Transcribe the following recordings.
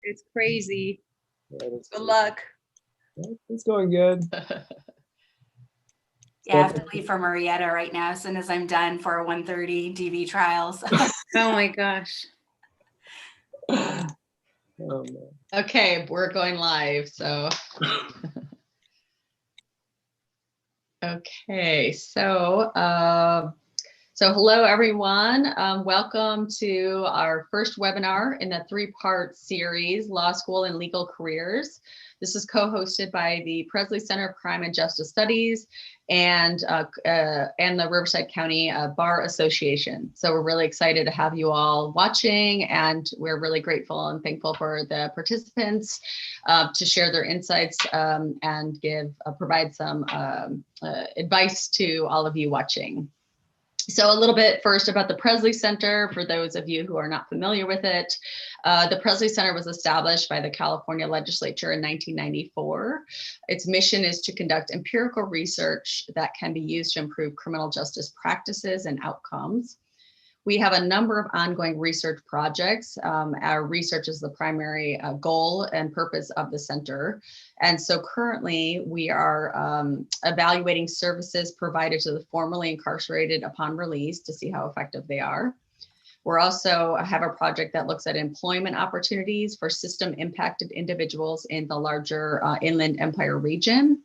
It's crazy. Yeah, Good luck. It's going good. Yeah, I have to leave for Marietta right now as soon as I'm done for 1:30 DV trials. Oh my gosh. Oh, man. Okay, we're going live, so. Okay, so hello everyone. Welcome to our first webinar in the three-part series, Law School and Legal Careers. This is co-hosted by the Presley Center of Crime and Justice Studies and the Riverside County Bar Association. So we're really excited to have you all watching, and we're really grateful and thankful for the participants to share their insights and provide some advice to all of you watching. So a little bit first about the Presley Center, for those of you who are not familiar with it. The Presley Center was established by the California legislature in 1994. Its mission is to conduct empirical research that can be used to improve criminal justice practices and outcomes. We have a number of ongoing research projects. Our research is the primary goal and purpose of the center. And so currently we are evaluating services provided to the formerly incarcerated upon release to see how effective they are. We're also have a project that looks at employment opportunities for system impacted individuals in the larger Inland Empire region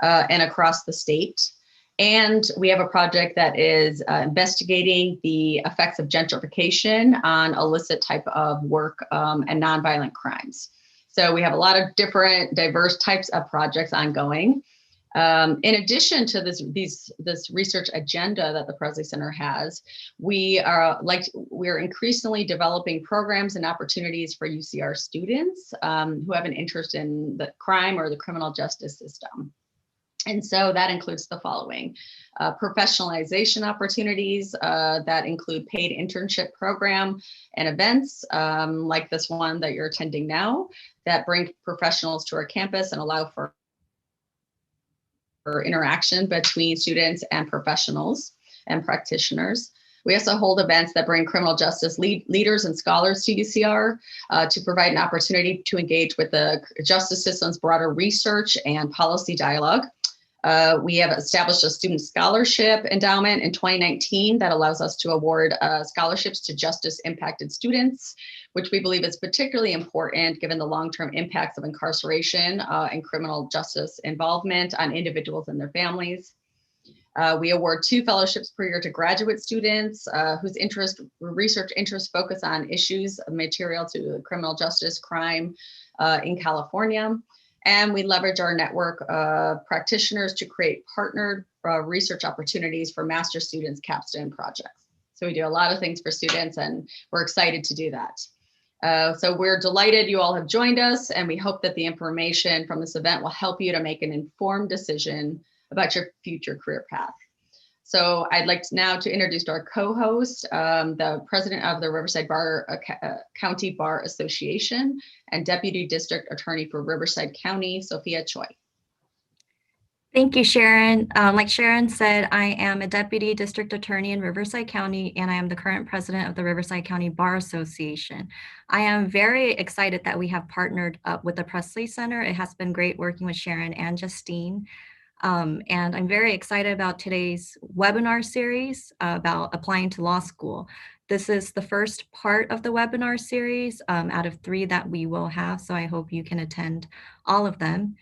and across the state. And we have a project that is investigating the effects of gentrification on illicit type of work and nonviolent crimes. So we have a lot of different diverse types of projects ongoing. In addition to this research agenda that the Presley Center has, we're increasingly developing programs and opportunities for UCR students who have an interest in the crime or the criminal justice system. And so that includes the following: professionalization opportunities that include paid internship program and events like this one that you're attending now, that bring professionals to our campus and allow for interaction between students and professionals and practitioners. We also hold events that bring criminal justice leaders and scholars to UCR to provide an opportunity to engage with the justice system's broader research and policy dialogue. We have established a student scholarship endowment in 2019 that allows us to award scholarships to justice impacted students, which we believe is particularly important given the long-term impacts of incarceration and criminal justice involvement on individuals and their families. We award 2 fellowships per year to graduate students whose research interests focus on issues material to criminal justice crime in California. And we leverage our network of practitioners to create partnered research opportunities for master students' capstone projects. So we do a lot of things for students, and we're excited to do that. So we're delighted you all have joined us, and we hope that the information from this event will help you to make an informed decision about your future career path. So I'd like now to introduce our co-host, the president of the Riverside County Bar Association and Deputy District Attorney for Riverside County, Sophia Choi. Thank you, Sharon. Like Sharon said, I am a Deputy District Attorney in Riverside County, and I am the current president of the Riverside County Bar Association. I am very excited that we have partnered up with the Presley Center. It has been great working with Sharon and Justine. And I'm very excited about today's webinar series about applying to law school. This is the first part of the webinar series out of 3 that we will have, so I hope you can attend all of them.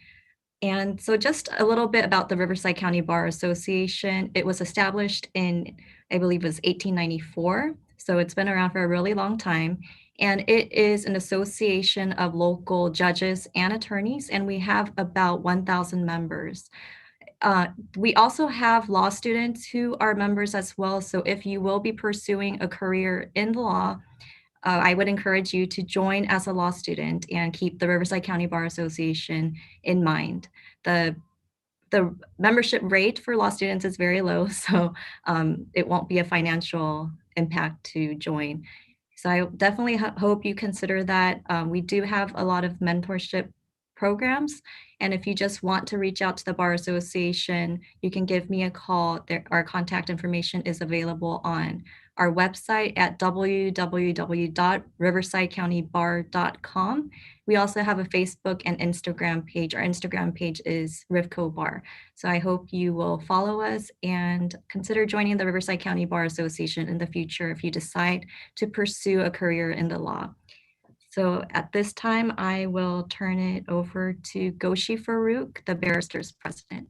And so just a little bit about the Riverside County Bar Association. It was established in, I believe it was 1894, so it's been around for a really long time. And it is an association of local judges and attorneys, and we have about 1,000 members. We also have law students who are members as well. So if you will be pursuing a career in the law, I would encourage you to join as a law student and keep the Riverside County Bar Association in mind. The membership rate for law students is very low, so it won't be a financial impact to join. So I definitely hope you consider that. We do have a lot of mentorship programs. And if you just want to reach out to the Bar Association, you can give me a call. Our contact information is available on our website at www.riversidecountybar.com. We also have a Facebook and Instagram page. Our Instagram page is Rivco Bar. So I hope you will follow us and consider joining the Riverside County Bar Association in the future if you decide to pursue a career in the law. So at this time, I will turn it over to Goshi Farouk, the barrister's president.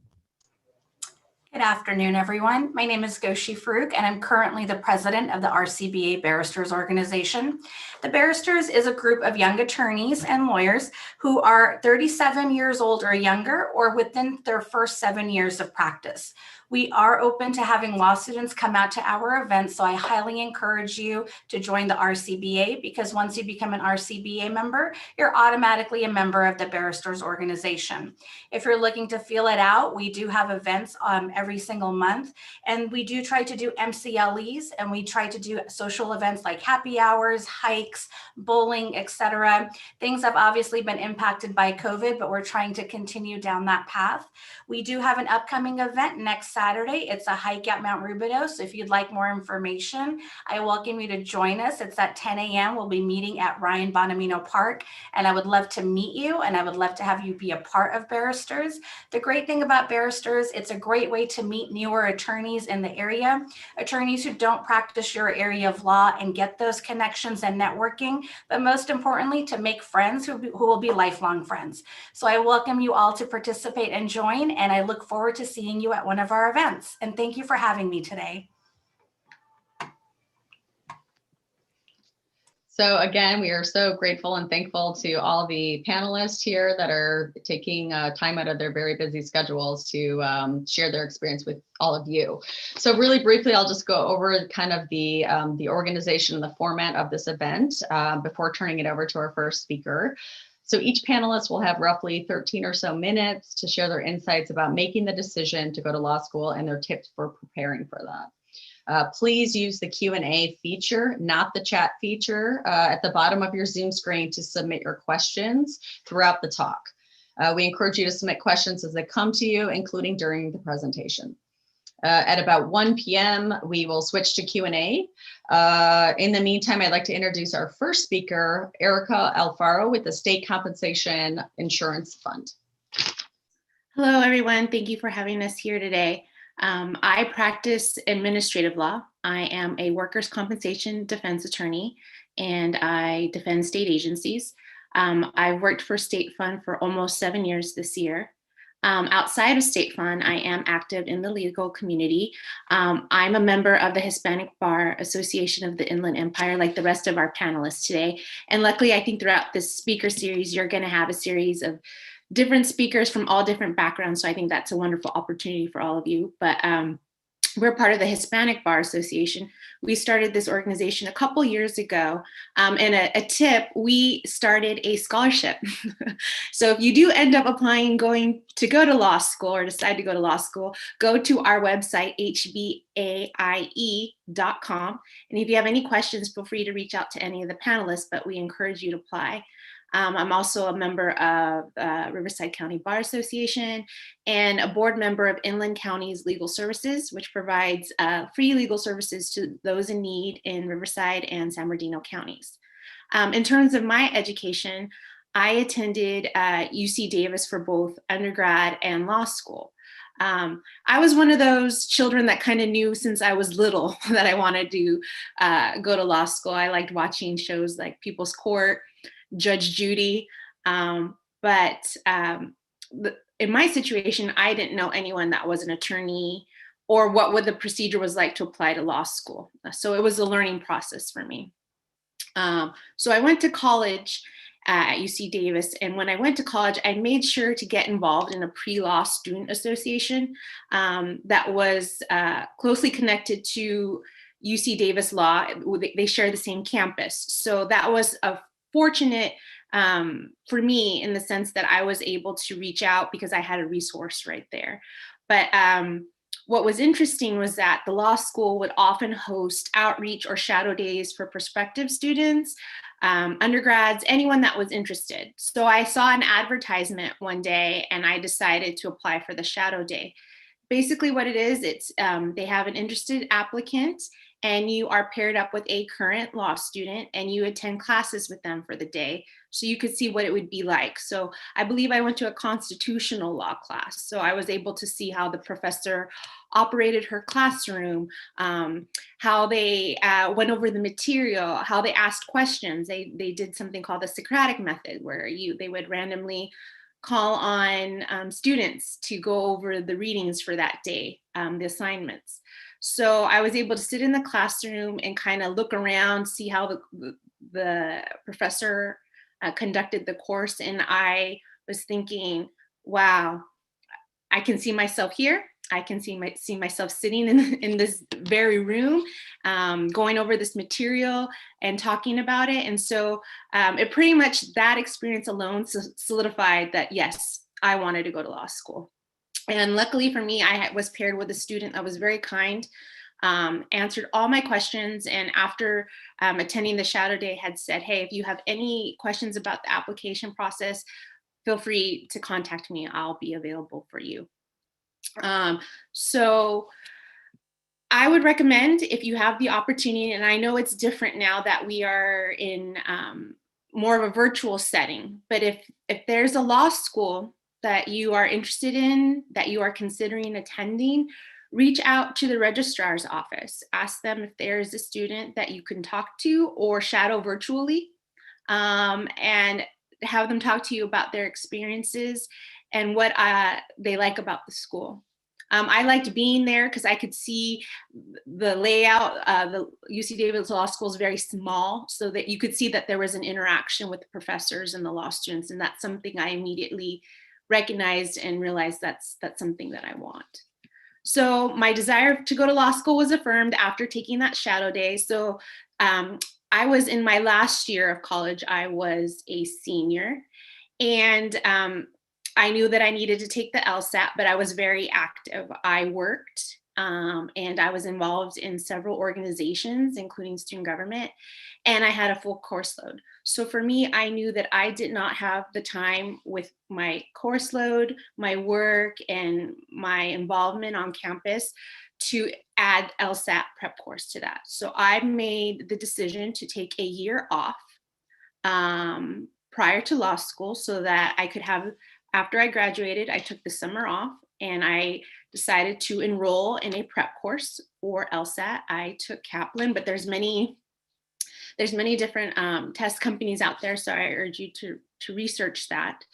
Good afternoon, everyone. My name is Goshi Farouk, and I'm currently the president of the RCBA Barristers Organization. The Barristers is a group of young attorneys and lawyers who are 37 years old or younger, or within their first 7 years of practice. We are open to having law students come out to our events, so I highly encourage you to join the RCBA, because once you become an RCBA member, you're automatically a member of the Barristers Organization. If you're looking to feel it out, we do have events every single month, and we do try to do MCLEs, and we try to do social events like happy hours, hikes, bowling, etc. Things have obviously been impacted by COVID, but we're trying to continue down that path. We do have an upcoming event next Saturday. It's a hike at Mount Rubidoux. So if you'd like more information, I welcome you to join us. It's at 10 a.m. We'll be meeting at Ryan Bonamino Park, and I would love to meet you, and I would love to have you be a part of Barristers. The great thing about Barristers, it's a great way to meet newer attorneys in the area, attorneys who don't practice your area of law, and get those connections and networking, but most importantly, to make friends who will be lifelong friends. So I welcome you all to participate and join, and I look forward to seeing you at one of our events. And thank you for having me today. So again, we are so grateful and thankful to all the panelists here that are taking time out of their very busy schedules to share their experience with all of you. So really briefly, I'll just go over kind of the organization and the format of this event before turning it over to our first speaker. So each panelist will have roughly 13 or so minutes to share their insights about making the decision to go to law school and their tips for preparing for that. Please use the Q&A feature, not the chat feature, at the bottom of your Zoom screen to submit your questions throughout the talk. We encourage you to submit questions as they come to you, including during the presentation. At about 1 p.m., we will switch to Q&A. In the meantime, I'd like to introduce our first speaker, Erica Alfaro with the State Compensation Insurance Fund. Hello, everyone. Thank you for having us here today. I practice administrative law. I am a workers' compensation defense attorney, and I defend state agencies. I've worked for State Fund for almost 7 years this year. Outside of State Fund, I am active in the legal community. I'm a member of the Hispanic Bar Association of the Inland Empire, like the rest of our panelists today. And luckily, I think throughout this speaker series, you're going to have a series of different speakers from all different backgrounds. So I think that's a wonderful opportunity for all of you. But we're part of the Hispanic Bar Association. We started this organization a couple years ago. And a tip, we started a scholarship. So if you do end up applying, going to go to law school or decide to go to law school, go to our website, hbaie.com. And if you have any questions, feel free to reach out to any of the panelists, but we encourage you to apply. I'm also a member of Riverside County Bar Association and a board member of Inland County's Legal Services, which provides free legal services to those in need in Riverside and San Bernardino counties. In terms of my education, I attended UC Davis for both undergrad and law school. I was one of those children that kind of knew since I was little that I wanted to go to law school. I liked watching shows like People's Court, Judge Judy, but in my situation, I didn't know anyone that was an attorney or what the procedure was like to apply to law school. So it was a learning process for me. So I went to college at UC Davis, and when I went to college, I made sure to get involved in a pre-law student association that was closely connected to UC Davis Law. They share the same campus. So that was a fortunate for me in the sense that I was able to reach out because I had a resource right there. But what was interesting was that the law school would often host outreach or shadow days for prospective students, undergrads, anyone that was interested. So I saw an advertisement one day and I decided to apply for the shadow day. Basically what it is, it's they have an interested applicant and you are paired up with a current law student and you attend classes with them for the day. So you could see what it would be like. So I believe I went to a constitutional law class. So I was able to see how the professor operated her classroom, how they went over the material, how they asked questions. They did something called the Socratic method, where they would randomly call on students to go over the readings for that day, the assignments. So I was able to sit in the classroom and kind of look around, see how the professor conducted the course. And I was thinking, wow, I can see myself here. I can see myself sitting in this very room, going over this material and talking about it. And so it pretty much, that experience alone solidified that, yes, I wanted to go to law school. And luckily for me, I was paired with a student that was very kind, answered all my questions. And after attending the shadow day, had said, hey, if you have any questions about the application process, feel free to contact me. I'll be available for you. So I would recommend, if you have the opportunity, and I know it's different now that we are in more of a virtual setting, but if there's a law school that you are interested in, that you are considering attending, reach out to the registrar's office. Ask them if there's a student that you can talk to or shadow virtually, and have them talk to you about their experiences and what they like about the school. I liked being there because I could see the layout. The UC Davis Law School is very small, so that you could see that there was an interaction with the professors and the law students, and that's something I immediately recognized and realized that's something that I want. So my desire to go to law school was affirmed after taking that shadow day. So I was in my last year of college. I was a senior, and I knew that I needed to take the LSAT, but I was very active. I worked and I was involved in several organizations, including student government, and I had a full course load. So for me, I knew that I did not have the time with my course load, my work, and my involvement on campus to add LSAT prep course to that. So I made the decision to take a year off prior to law school so that I could have, after I graduated, I took the summer off and I decided to enroll in a prep course for LSAT. I took Kaplan, but there's many different test companies out there, so I urge you to research that.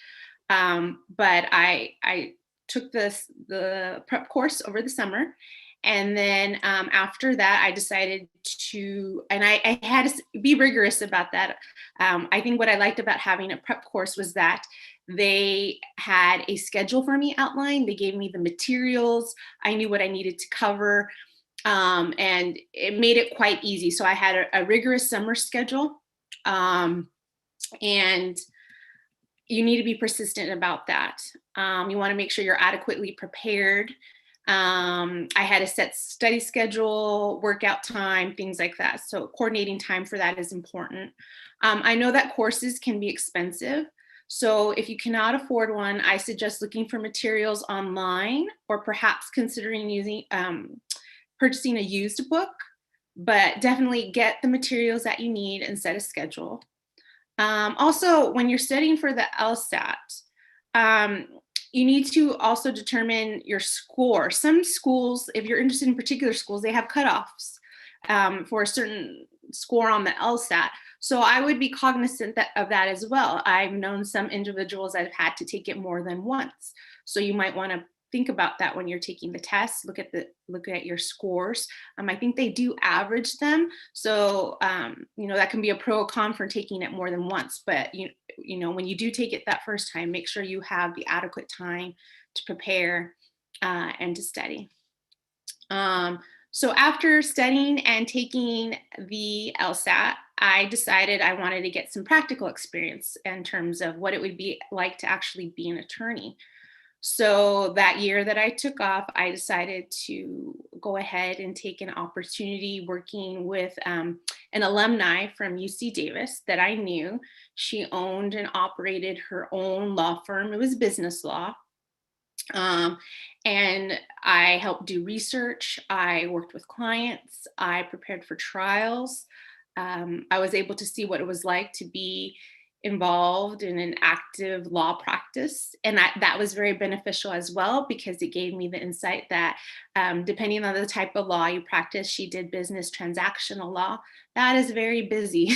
But I took the prep course over the summer, and then after that, I decided to, and I had to be rigorous about that. I think what I liked about having a prep course was that they had a schedule for me outlined. They gave me the materials. I knew what I needed to cover. And it made it quite easy. So I had a rigorous summer schedule, and you need to be persistent about that. You want to make sure you're adequately prepared. I had a set study schedule, workout time, things like that. So coordinating time for that is important. I know that courses can be expensive. So if you cannot afford one, I suggest looking for materials online, or perhaps considering purchasing a used book, but definitely get the materials that you need and set a schedule. Also, when you're studying for the LSAT, you need to also determine your score. Some schools, if you're interested in particular schools, they have cutoffs for a certain score on the LSAT. So I would be cognizant of that as well. I've known some individuals that have had to take it more than once. So you might want to think about that when you're taking the test. Look at your scores. I think they do average them. So that can be a pro or con for taking it more than once. But when you do take it that first time, make sure you have the adequate time to prepare and to study. So after studying and taking the LSAT, I decided I wanted to get some practical experience in terms of what it would be like to actually be an attorney. So that year that I took off, I decided to go ahead and take an opportunity working with an alumni from UC Davis that I knew. She owned and operated her own law firm. It was business law. And I helped do research. I worked with clients. I prepared for trials. I was able to see what it was like to be involved in an active law practice. And that was very beneficial as well, because it gave me the insight that depending on the type of law you practice, she did business transactional law. That is very busy.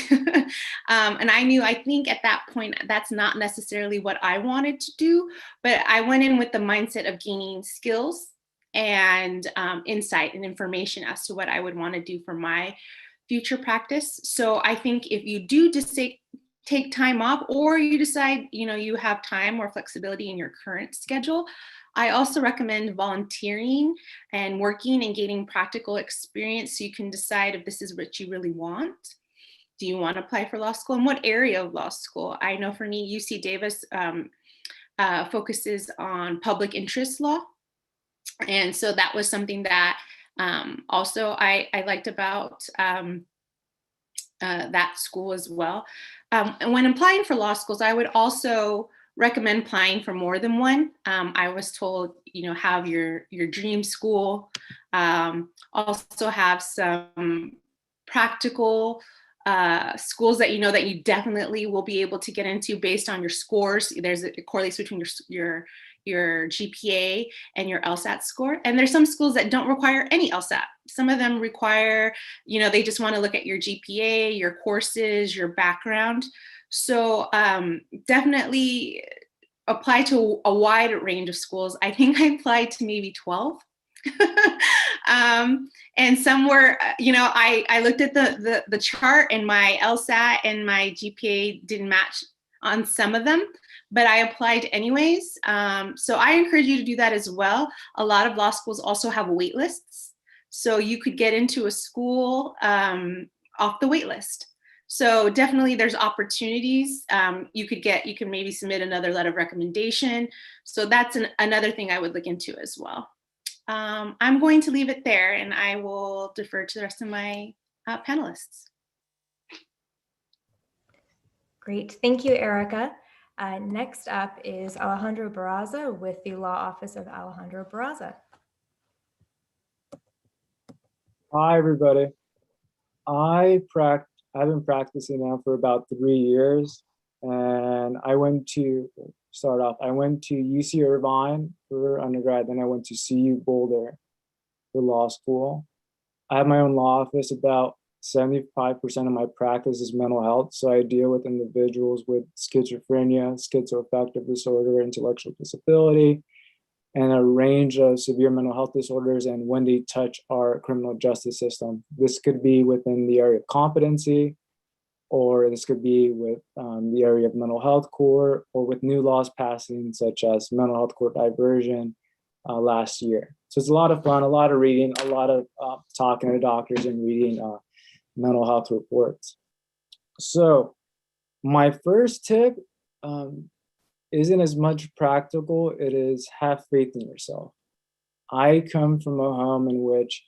And I think at that point, that's not necessarily what I wanted to do, but I went in with the mindset of gaining skills and insight and information as to what I would want to do for my future practice. So I think if you do just take time off, or you decide, you have time or flexibility in your current schedule, I also recommend volunteering and working and getting practical experience so you can decide if this is what you really want. Do you want to apply for law school, and what area of law school? I know for me, UC Davis focuses on public interest law. And so that was something that also I liked about that school as well. And when applying for law schools, I would also recommend applying for more than one. I was told, have your dream school. Also have some practical schools that that you definitely will be able to get into based on your scores. There's a correlation between your GPA and your LSAT score. And there's some schools that don't require any LSAT. Some of them require, they just want to look at your GPA, your courses, your background. So definitely apply to a wide range of schools. I think I applied to maybe 12. And some were, I looked at the chart, and my LSAT and my GPA didn't match on some of them, but I applied anyways. So I encourage you to do that as well. A lot of law schools also have wait lists. So you could get into a school off the wait list. So definitely there's opportunities. You can maybe submit another letter of recommendation. So that's another thing I would look into as well. I'm going to leave it there, and I will defer to the rest of my panelists. Great, thank you, Erica. Next up is Alejandro Barraza with the Law Office of Alejandro Barraza. Hi, everybody. I've been practicing now for about 3 years, and I went to UC Irvine for undergrad, then I went to CU Boulder for law school. I have my own law office. About 75% of my practice is mental health. So I deal with individuals with schizophrenia, schizoaffective disorder, intellectual disability, and a range of severe mental health disorders, and when they touch our criminal justice system. This could be within the area of competency, or this could be with the area of mental health court, or with new laws passing, such as mental health court diversion last year. So it's a lot of fun, a lot of reading, a lot of talking to doctors and reading mental health reports. So my first tip isn't as much practical, it is have faith in yourself. I come from a home in which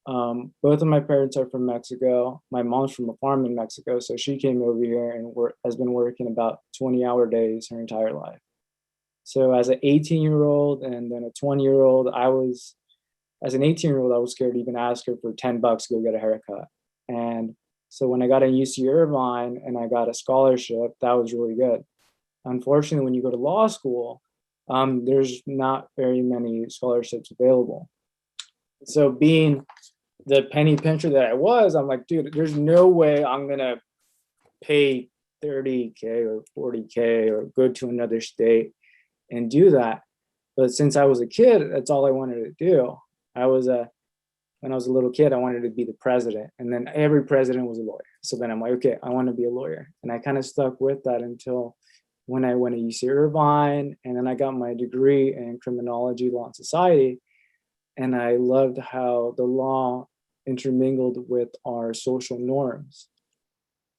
both of my parents are from Mexico. My mom's from a farm in Mexico, so she came over here and has been working about 20-hour days her entire life. So as an 18-year-old and then a 20-year-old, as an 18-year-old, I was scared to even ask her for $10 to go get a haircut. And so when I got in UC Irvine and I got a scholarship, that was really good. Unfortunately, when you go to law school, there's not very many scholarships available. So being the penny pincher that I was, I'm like, dude, there's no way I'm gonna pay $30K or $40K or go to another state and do that. But since I was a kid, that's all I wanted to do. When I was a little kid, I wanted to be the president, and then every president was a lawyer. So then I'm like, okay, I want to be a lawyer. And I kind of stuck with that until when I went to UC Irvine, and then I got my degree in criminology, law, and society. And I loved how the law intermingled with our social norms,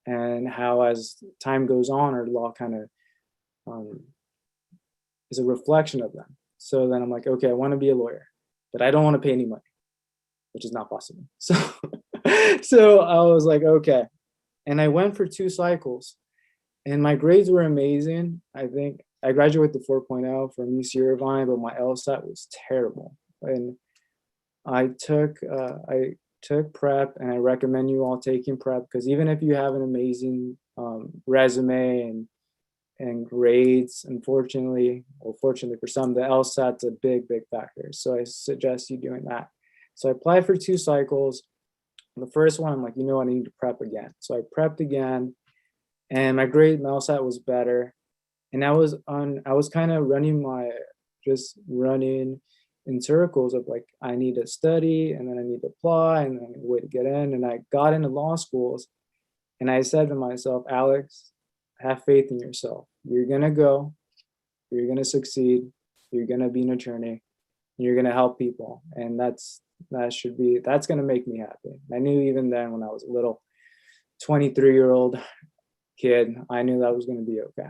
and how as time goes on, our law kind of is a reflection of them. So then I'm like, okay, I want to be a lawyer, but I don't want to pay any money, which is not possible. So I was like, okay. And I went for 2 cycles. And my grades were amazing. I think I graduated with 4.0 from UC Irvine, but my LSAT was terrible. And I took prep, and I recommend you all taking prep, because even if you have an amazing resume and grades, unfortunately, or fortunately for some, the LSAT's a big factor. So I suggest you doing that. So I applied for 2 cycles. The first one, I'm like, you know what, I need to prep again. So I prepped again, and my LSAT was better. And I was kind of just running in circles of like, I need to study, and then I need to apply, and then I need to wait to get in. And I got into law schools, and I said to myself, Alex, have faith in yourself. You're going to go, you're going to succeed, you're going to be an attorney, and you're going to help people. And that's going to make me happy. I knew even then, when I was a little 23-year-old kid, I knew that was going to be okay.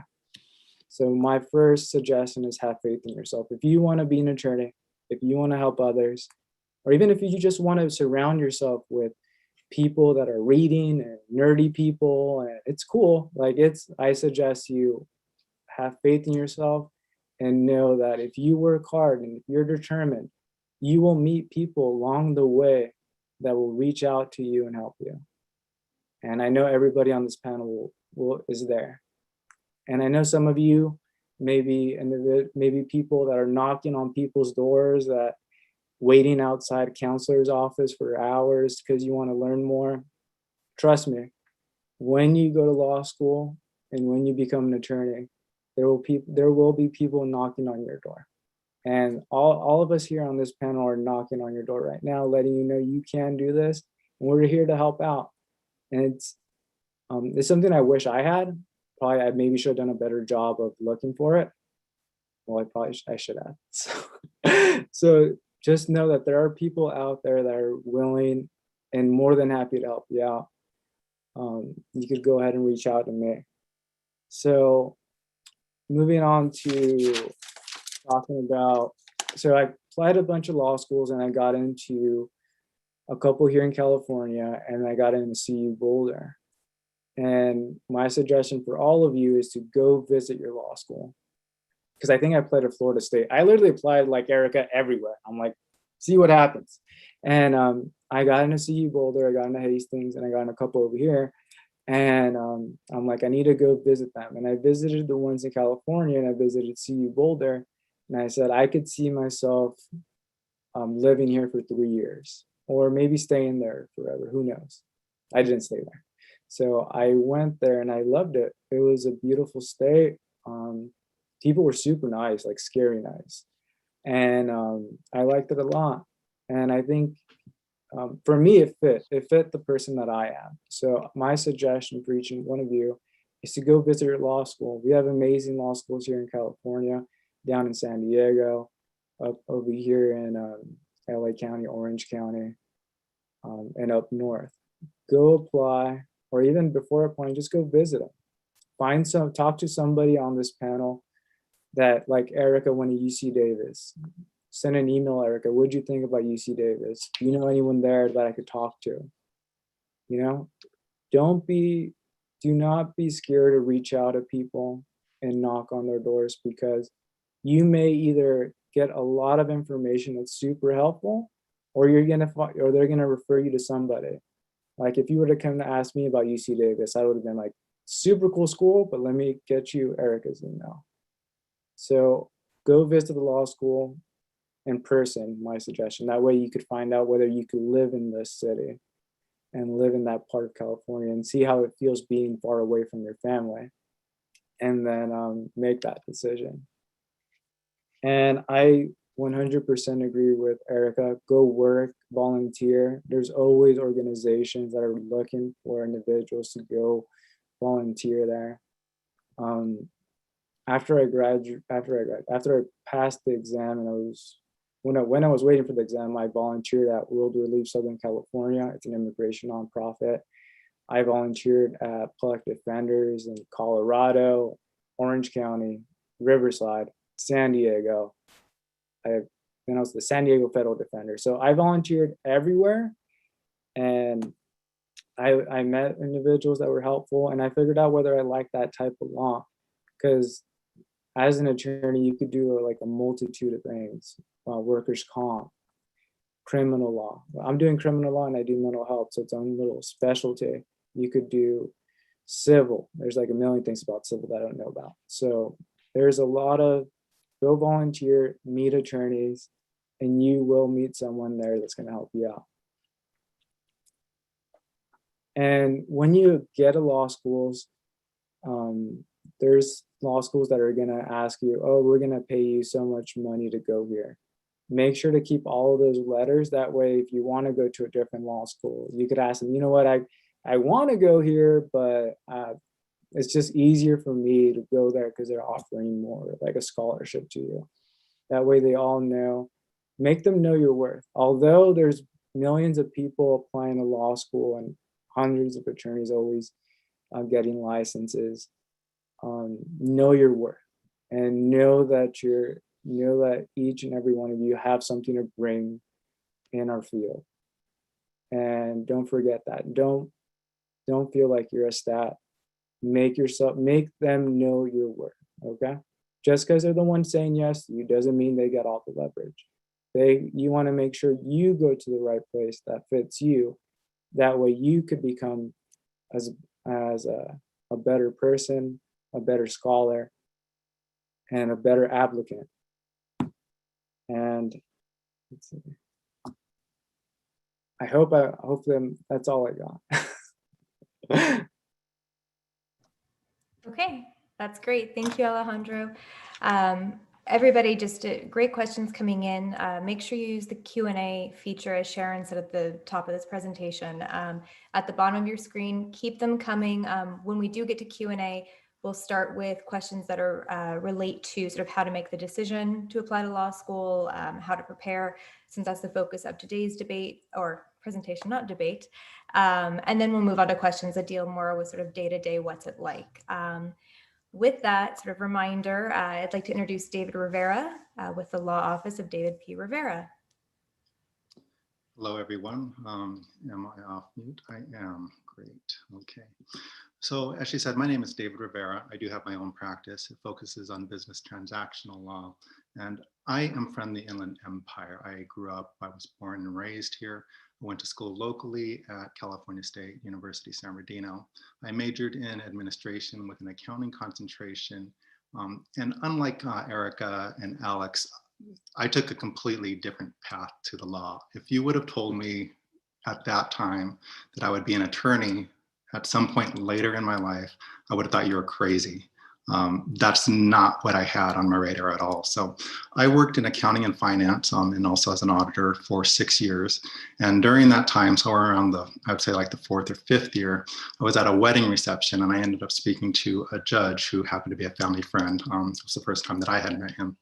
So my first suggestion is have faith in yourself. If you want to be an attorney, if you want to help others, or even if you just want to surround yourself with people that are reading and nerdy people, and it's cool. I suggest you have faith in yourself and know that if you work hard and if you're determined, you will meet people along the way that will reach out to you and help you. And I know everybody on this panel is there. And I know some of you maybe people that are knocking on people's doors, that waiting outside a counselor's office for hours because you want to learn more. Trust me, when you go to law school and when you become an attorney, there will be people knocking on your door. And all of us here on this panel are knocking on your door right now, letting you know you can do this, and we're here to help out. And it's something I wish I had. Probably I maybe should have done a better job of looking for it. Well, I should have. So just know that there are people out there that are willing and more than happy to help you out. You could go ahead and reach out to me. So moving on to talking about, so I applied a bunch of law schools, and I got into a couple here in California, and I got into CU Boulder. And my suggestion for all of you is to go visit your law school. Because I think I applied to Florida State. I literally applied like Erica everywhere. I'm like, see what happens. And I got into CU Boulder, I got into Hastings, and I got in a couple over here. And I'm like, I need to go visit them. And I visited the ones in California, and I visited CU Boulder. And I said, I could see myself living here for 3 years, or maybe staying there forever. Who knows? I didn't stay there. So I went there and I loved it. It was a beautiful state. People were super nice, like scary nice. And I liked it a lot. And I think for me, it fit the person that I am. So my suggestion for each and one of you is to go visit your law school. We have amazing law schools here in California, down in San Diego, up over here in LA County, Orange County, and up north. Go apply. Or even before applying, just go visit them. Talk to somebody on this panel that, like Erica went to UC Davis. Send an email, Erica, what'd you think about UC Davis? Do you know anyone there that I could talk to? You know, do not be scared to reach out to people and knock on their doors, because you may either get a lot of information that's super helpful, or they're gonna refer you to somebody. Like if you were to come to ask me about UC Davis, I would have been like, super cool school, but let me get you Erica's email. So go visit the law school in person, my suggestion. That way you could find out whether you could live in this city and live in that part of California and see how it feels being far away from your family, and then make that decision. And I 100% agree with Erica. Go work, volunteer. There's always organizations that are looking for individuals to go volunteer there. After I passed the exam, and when I was waiting for the exam, I volunteered at World Relief Southern California. It's an immigration nonprofit. I volunteered at Public Defenders in Colorado, Orange County, Riverside, San Diego. Then I was the San Diego Federal Defender. So I volunteered everywhere, and I met individuals that were helpful, and I figured out whether I liked that type of law. Because as an attorney, you could do like a multitude of things, workers' comp, criminal law. I'm doing criminal law and I do mental health, so it's own little specialty. You could do civil. There's like a million things about civil that I don't know about. So there's a lot of go volunteer, meet attorneys, and you will meet someone there that's going to help you out. And when you get to law schools, there's law schools that are going to ask you, oh, we're going to pay you so much money to go here. Make sure to keep all of those letters. That way, if you want to go to a different law school, you could ask them, you know what, I want to go here, but it's just easier for me to go there because they're offering more, like a scholarship to you. That way they all know, make them know your worth. Although there's millions of people applying to law school and hundreds of attorneys always getting licenses, know your worth and know that each and every one of you have something to bring in our field. And don't forget that. Don't feel like you're a stat. Make them know your worth. Okay. Just because they're the ones saying yes to you doesn't mean they get all the leverage. You want to make sure you go to the right place that fits you. That way you could become as a better person, a better scholar, and a better applicant. And let's see. Hopefully that's all I got. Okay, that's great. Thank you, Alejandro. Everybody, just great questions coming in. Make sure you use the Q&A feature, as Sharon said at the top of this presentation. At the bottom of your screen, keep them coming. When we do get to Q&A, we'll start with questions that are relate to sort of how to make the decision to apply to law school, how to prepare, since that's the focus of today's debate or presentation, not debate. And then we'll move on to questions that deal more with sort of day-to-day, what's it like. With that sort of reminder, I'd like to introduce David Rivera with the Law Office of David P. Rivera. Hello, everyone. Am I off mute? I am. Great. Okay. So as she said, my name is David Rivera. I do have my own practice. It focuses on business transactional law. And I am from the Inland Empire. I was born and raised here. I went to school locally at California State University, San Bernardino. I majored in administration with an accounting concentration. And unlike Erica and Alex, I took a completely different path to the law. If you would have told me at that time that I would be an attorney at some point later in my life, I would have thought you were crazy. That's not what I had on my radar at all. So I worked in accounting and finance and also as an auditor for 6 years. And during that time, so around I would say like the 4th or 5th year, I was at a wedding reception and I ended up speaking to a judge who happened to be a family friend. It was the first time that I had met him.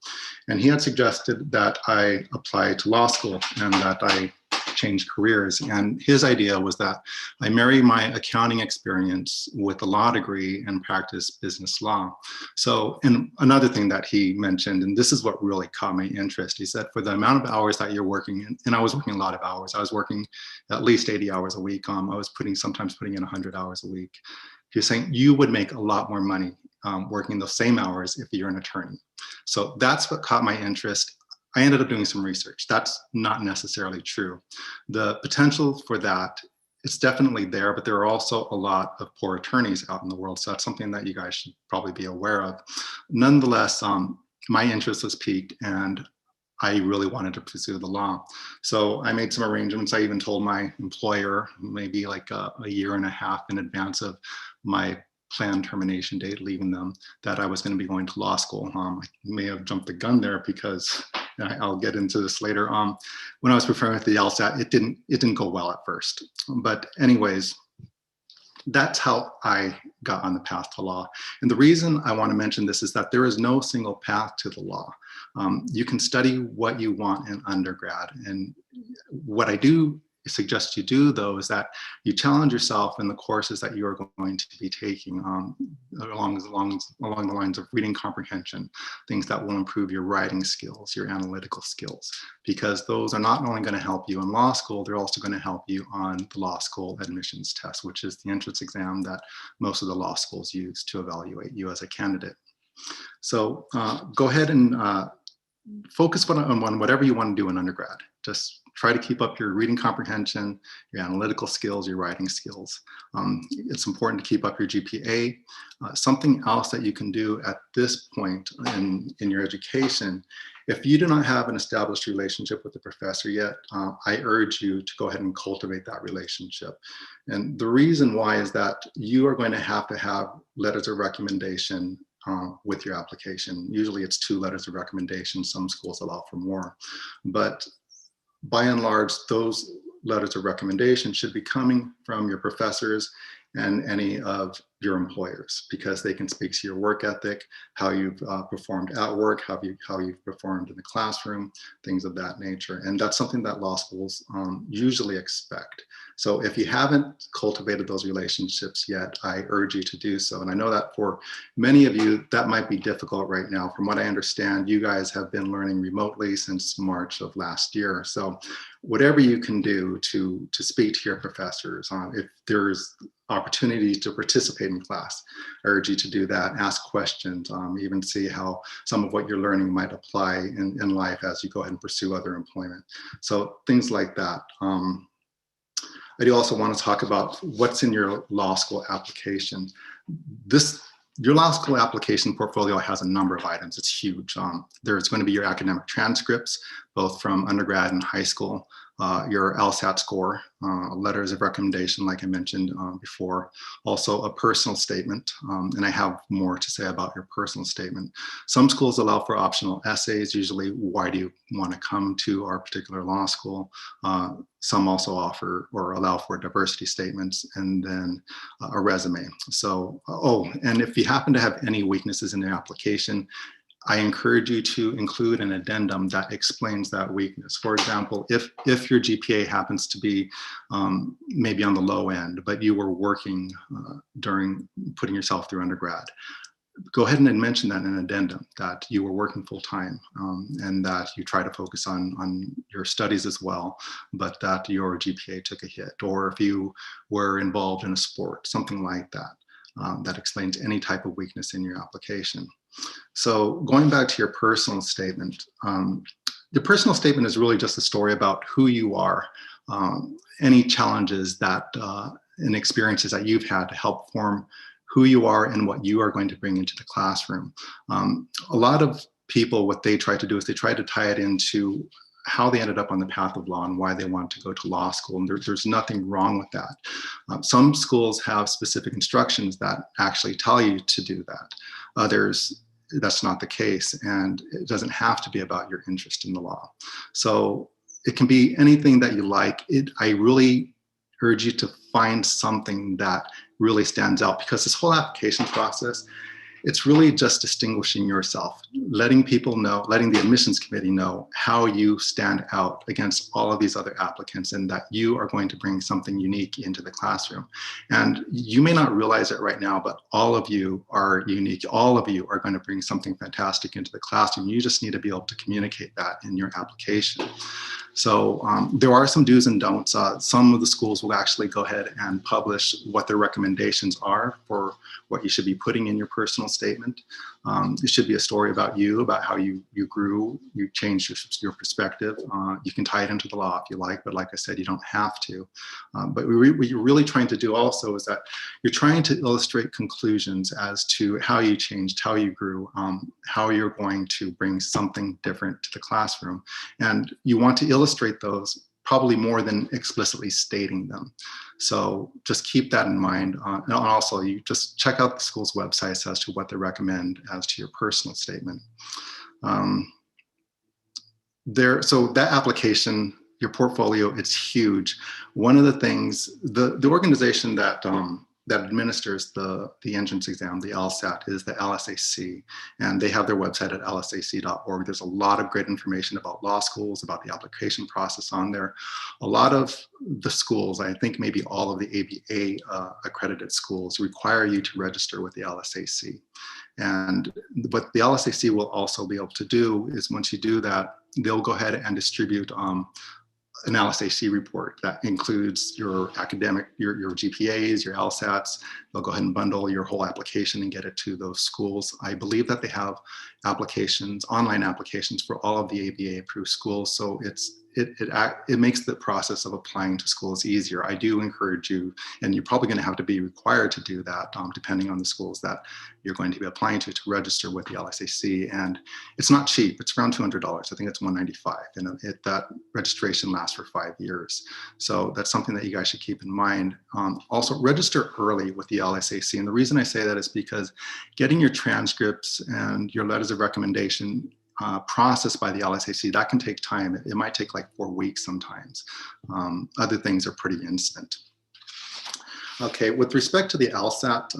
And he had suggested that I apply to law school and that I change careers. And his idea was that I marry my accounting experience with a law degree and practice business law. So, and another thing that he mentioned, and this is what really caught my interest, he said, for the amount of hours that you're working, and I was working a lot of hours, I was working at least 80 hours a week. I was sometimes putting in 100 hours a week. He was saying you would make a lot more money working those same hours if you're an attorney. So that's what caught my interest. I ended up doing some research. That's not necessarily true. The potential for that, it's definitely there, but there are also a lot of poor attorneys out in the world. So that's something that you guys should probably be aware of. Nonetheless, my interest was piqued and I really wanted to pursue the law. So I made some arrangements. I even told my employer maybe like a year and a half in advance of my planned termination date, leaving them, that I was going to be going to law school. I may have jumped the gun there because I'll get into this later. When I was preparing for the Lsat, it didn't go well at first. But anyways, that's how I got on the path to law. And the reason I want to mention this is that there is no single path to the law. You can study what you want in undergrad. And what I do suggest you do, though, is that you challenge yourself in the courses that you are going to be taking along the lines of reading comprehension, things that will improve your writing skills, your analytical skills, because those are not only going to help you in law school, they're also going to help you on the law school admissions test, which is the entrance exam that most of the law schools use to evaluate you as a candidate. So go ahead and focus on whatever you want to do in undergrad. Just try to keep up your reading comprehension, your analytical skills, your writing skills. It's important to keep up your GPA. Something else that you can do at this point in your education, if you do not have an established relationship with the professor yet, I urge you to go ahead and cultivate that relationship. And the reason why is that you are going to have letters of recommendation with your application. Usually it's 2 letters of recommendation. Some schools allow for more, but by and large, those letters of recommendation should be coming from your professors and any of your employers, because they can speak to your work ethic, how you've performed at work, how you've performed in the classroom, things of that nature. And that's something that law schools usually expect. So if you haven't cultivated those relationships yet, I urge you to do so. And I know that for many of you, that might be difficult right now. From what I understand, you guys have been learning remotely since March of last year. So whatever you can do to speak to your professors, if there's opportunities to participate in class, I urge you to do that, ask questions, even see how some of what you're learning might apply in life as you go ahead and pursue other employment. So things like that. I do also want to talk about what's in your law school application. Your law school application portfolio has a number of items. It's huge. There's going to be your academic transcripts, both from undergrad and high school, your LSAT score, letters of recommendation, like I mentioned before, also a personal statement. And I have more to say about your personal statement. Some schools allow for optional essays, usually why do you want to come to our particular law school? Some also offer or allow for diversity statements and then a resume. So, and if you happen to have any weaknesses in the application, I encourage you to include an addendum that explains that weakness. For example, if your GPA happens to be maybe on the low end, but you were working during putting yourself through undergrad, go ahead and mention that in an addendum, that you were working full time and that you try to focus on your studies as well, but that your GPA took a hit, or if you were involved in a sport, something like that. That explains any type of weakness in your application. So going back to your personal statement, the personal statement is really just a story about who you are, any challenges that and experiences that you've had to help form who you are and what you are going to bring into the classroom. A lot of people, what they try to do is they try to tie it into how they ended up on the path of law and why they want to go to law school. And there's nothing wrong with that. Some schools have specific instructions that actually tell you to do that. Others, that's not the case. And it doesn't have to be about your interest in the law. So it can be anything that you like. I really urge you to find something that really stands out, because this whole application process, it's really just distinguishing yourself, letting people know, letting the admissions committee know how you stand out against all of these other applicants, and that you are going to bring something unique into the classroom. And you may not realize it right now, but all of you are unique. All of you are going to bring something fantastic into the classroom. You just need to be able to communicate that in your application. So there are some do's and don'ts. Some of the schools will actually go ahead and publish what their recommendations are for what you should be putting in your personal statement. It should be a story about you, about how you grew, you changed your perspective. You can tie it into the law if you like, but like I said, you don't have to. But what you're really trying to do also is that you're trying to illustrate conclusions as to how you changed, how you grew, how you're going to bring something different to the classroom. And you want to illustrate those probably more than explicitly stating them. So just keep that in mind. And also, you just check out the school's websites as to what they recommend as to your personal statement. So that application, your portfolio, it's huge. One of the things, the organization that that administers the entrance exam, the LSAT, is the LSAC, and they have their website at lsac.org. There's a lot of great information about law schools, about the application process on there. A lot of the schools, I think maybe all of the ABA accredited schools, require you to register with the LSAC. And what the LSAC will also be able to do is, once you do that, they'll go ahead and distribute an LSAC report that includes your academic, your GPAs, your LSATs. They'll go ahead and bundle your whole application and get it to those schools. I believe that they have applications, online applications for all of the ABA approved schools. So it makes the process of applying to schools easier. I do encourage you, and you're probably going to have to be required to do that depending on the schools that you're going to be applying to register with the LSAC. And it's not cheap. It's around $200. I think it's $195, and that registration lasts for 5 years. So that's something that you guys should keep in mind. Also, register early with the LSAC. And the reason I say that is because getting your transcripts and your letters of recommendation processed by the LSAC, that can take time. It might take like 4 weeks sometimes. Other things are pretty instant. Okay, with respect to the LSAT,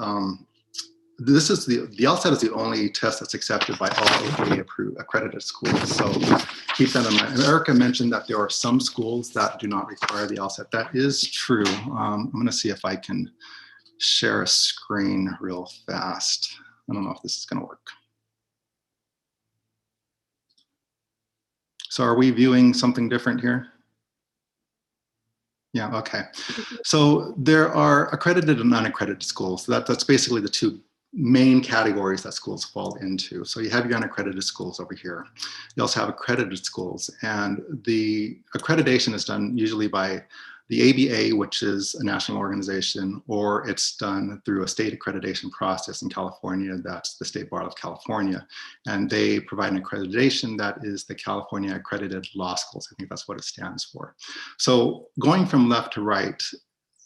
the LSAT is the only test that's accepted by all ABA accredited schools. So keep that in mind. And Erica mentioned that there are some schools that do not require the LSAT. That is true. I'm going to see if I can share a screen real fast. I don't know if this is going to work. So are we viewing something different here? Yeah, okay. So there are accredited and unaccredited schools. So that's basically the two main categories that schools fall into. So you have your unaccredited schools over here. You also have accredited schools, and the accreditation is done usually by the ABA, which is a national organization, or it's done through a state accreditation process in California. That's the State Bar of California. And they provide an accreditation that is the California Accredited Law Schools. I think that's what it stands for. So going from left to right,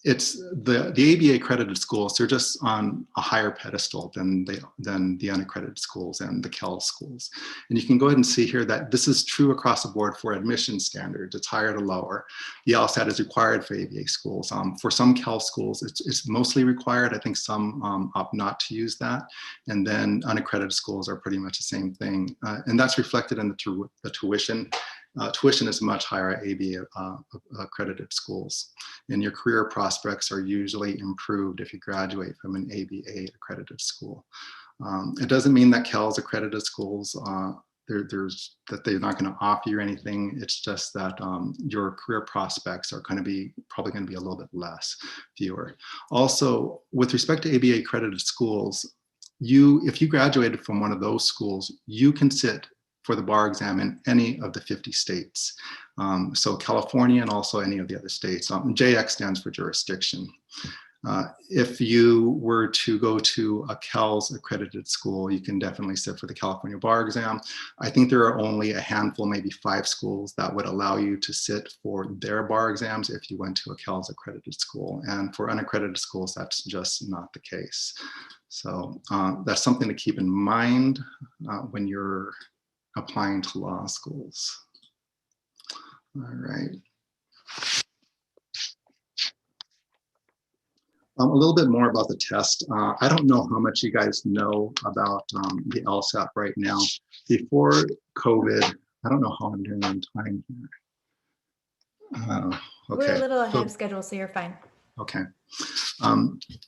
it's the ABA accredited schools, they're just on a higher pedestal than the unaccredited schools and the Cal schools. And you can go ahead and see here that this is true across the board for admission standards. It's higher to lower. The LSAT is required for ABA schools. For some Cal schools, it's mostly required. I think some opt not to use that. And then unaccredited schools are pretty much the same thing. And that's reflected in the tuition. Tuition is much higher at ABA accredited schools, and your career prospects are usually improved if you graduate from an ABA accredited school. It doesn't mean that Cal's accredited schools that they're not going to offer you anything. It's just that your career prospects are going to be probably going to be a little bit less, fewer. Also, with respect to ABA accredited schools, if you graduated from one of those schools, you can sit for the bar exam in any of the 50 states. So California and also any of the other states. JX stands for jurisdiction. If you were to go to a CALS accredited school, you can definitely sit for the California bar exam. I think there are only a handful, maybe 5 schools that would allow you to sit for their bar exams if you went to a CALS accredited school. And for unaccredited schools, that's just not the case. So that's something to keep in mind when you're applying to law schools. All right. A little bit more about the test. I don't know how much you guys know about the LSAT right now. Before COVID, I don't know how I'm doing on time here. Okay. We're a little ahead of schedule, so you're fine. Okay.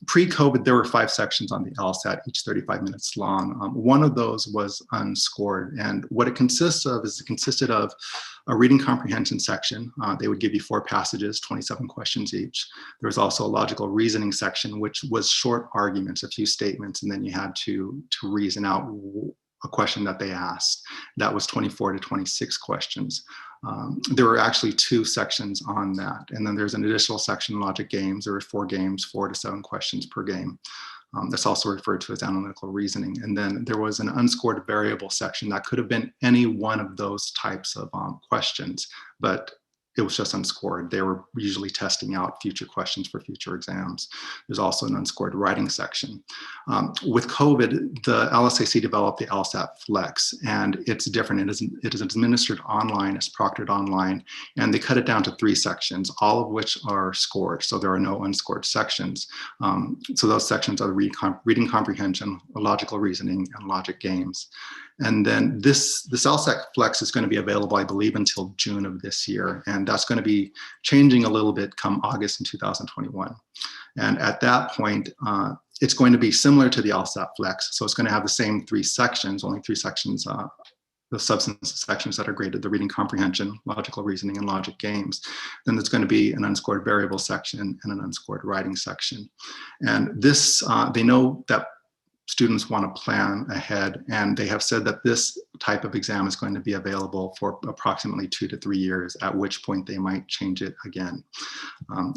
Pre-COVID, there were 5 sections on the LSAT, each 35 minutes long. One of those was unscored, and what it consists of is it consisted of a reading comprehension section. They would give you 4 passages, 27 questions each. There was also a logical reasoning section, which was short arguments, a few statements, and then you had to reason out a question that they asked. That was 24 to 26 questions. There were actually 2 sections on that. And then there's an additional section, logic games. There were 4 games, 4 to 7 questions per game. That's also referred to as analytical reasoning. And then there was an unscored variable section that could have been any one of those types of questions, but it was just unscored. They were usually testing out future questions for future exams. There's also an unscored writing section. With COVID, the LSAC developed the LSAT Flex, and it's different. It is administered online, it's proctored online, and they cut it down to 3 sections, all of which are scored. So there are no unscored sections. So those sections are reading comprehension, logical reasoning, and logic games. And then this LSAT Flex is going to be available, I believe, until June of this year. And that's going to be changing a little bit come August in 2021. And at that point, it's going to be similar to the LSAT Flex. So it's going to have the same 3 sections, only 3 sections, the substance sections that are graded, the reading comprehension, logical reasoning, and logic games. Then there's going to be an unscored variable section and an unscored writing section. And this, they know that students want to plan ahead, and they have said that this type of exam is going to be available for approximately 2 to 3 years, at which point they might change it again.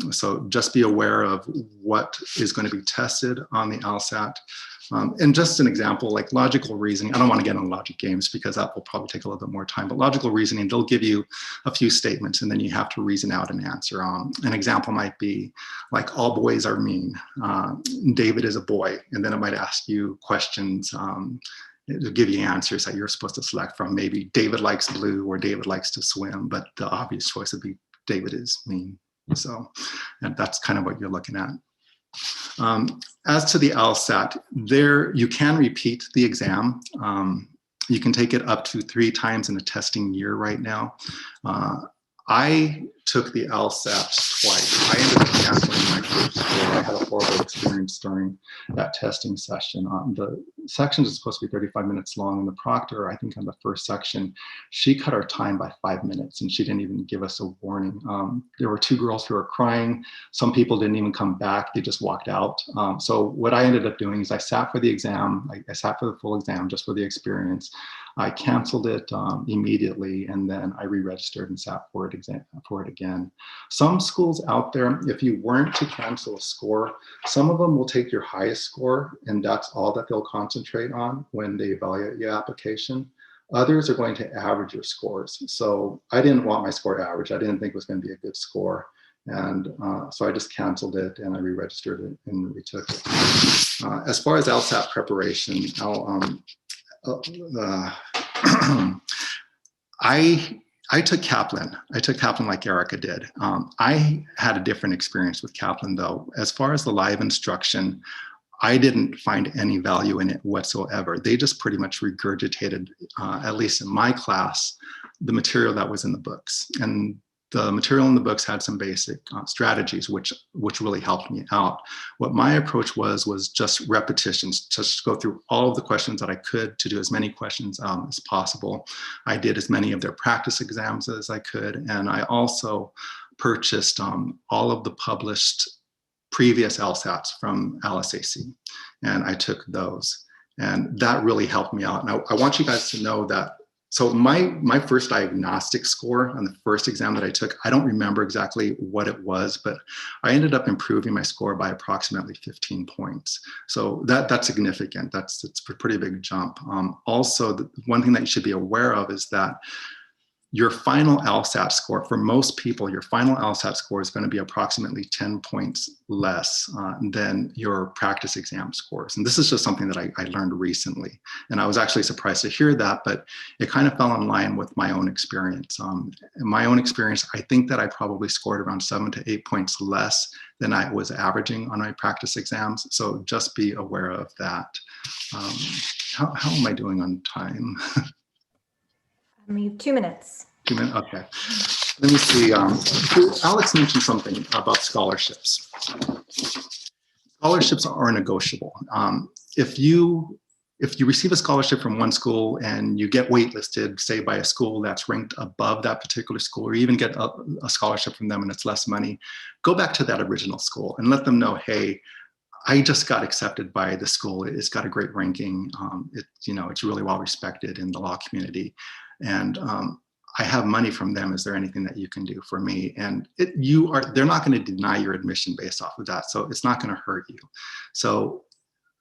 So just be aware of what is going to be tested on the LSAT. And just an example, like logical reasoning, I don't want to get on logic games because that will probably take a little bit more time, but logical reasoning, they'll give you a few statements and then you have to reason out an answer. An example might be like, all boys are mean, David is a boy, and then it might ask you questions to give you answers that you're supposed to select from. Maybe David likes blue or David likes to swim, but the obvious choice would be David is mean. So, and that's kind of what you're looking at. As to the LSAT, there you can repeat the exam. You can take it up to 3 times in a testing year right now. I took the LSAT twice. I ended up canceling my first score. I had a horrible experience during that testing session. The sections are supposed to be 35 minutes long, and the proctor, I think on the first section, she cut our time by 5 minutes, and she didn't even give us a warning. There were 2 girls who were crying. Some people didn't even come back. They just walked out. So what I ended up doing is I sat for the exam. I sat for the full exam just for the experience. I canceled it immediately, and then I re-registered and sat for it again. Some schools out there, if you weren't to cancel a score, some of them will take your highest score, and that's all that they'll concentrate on when they evaluate your application. Others are going to average your scores. So I didn't want my score average. I didn't think it was going to be a good score. And so I just canceled it and I re-registered it and retook it. As far as LSAT preparation, I took Kaplan. I took Kaplan like Erica did. I had a different experience with Kaplan though. As far as the live instruction, I didn't find any value in it whatsoever. They just pretty much regurgitated, at least in my class, the material that was in the books. And the material in the books had some basic strategies, which really helped me out. What my approach was just repetitions, just go through all of the questions that I could to do as many questions as possible. I did as many of their practice exams as I could. And I also purchased all of the published previous LSATs from LSAC, and I took those. And that really helped me out. Now, I want you guys to know that, so my first diagnostic score on the first exam that I took, I don't remember exactly what it was, but I ended up improving my score by approximately 15 points. So that's significant. It's a pretty big jump. Also, the one thing that you should be aware of is that your final LSAT score, for most people, your final LSAT score is going to be approximately 10 points less than your practice exam scores. And this is just something that I learned recently. And I was actually surprised to hear that, but it kind of fell in line with my own experience. In my own experience, I think that I probably scored around 7 to 8 points less than I was averaging on my practice exams. So just be aware of that. How am I doing on time? We have 2 minutes. 2 minutes, okay. Let me see. Alex mentioned something about scholarships. Scholarships are negotiable. If you receive a scholarship from one school and you get waitlisted, say by a school that's ranked above that particular school, or even get a scholarship from them and it's less money, go back to that original school and let them know, hey, I just got accepted by the school. It's got a great ranking. It's really well respected in the law community. And I have money from them. Is there anything that you can do for me? And they're not going to deny your admission based off of that. So it's not going to hurt you. So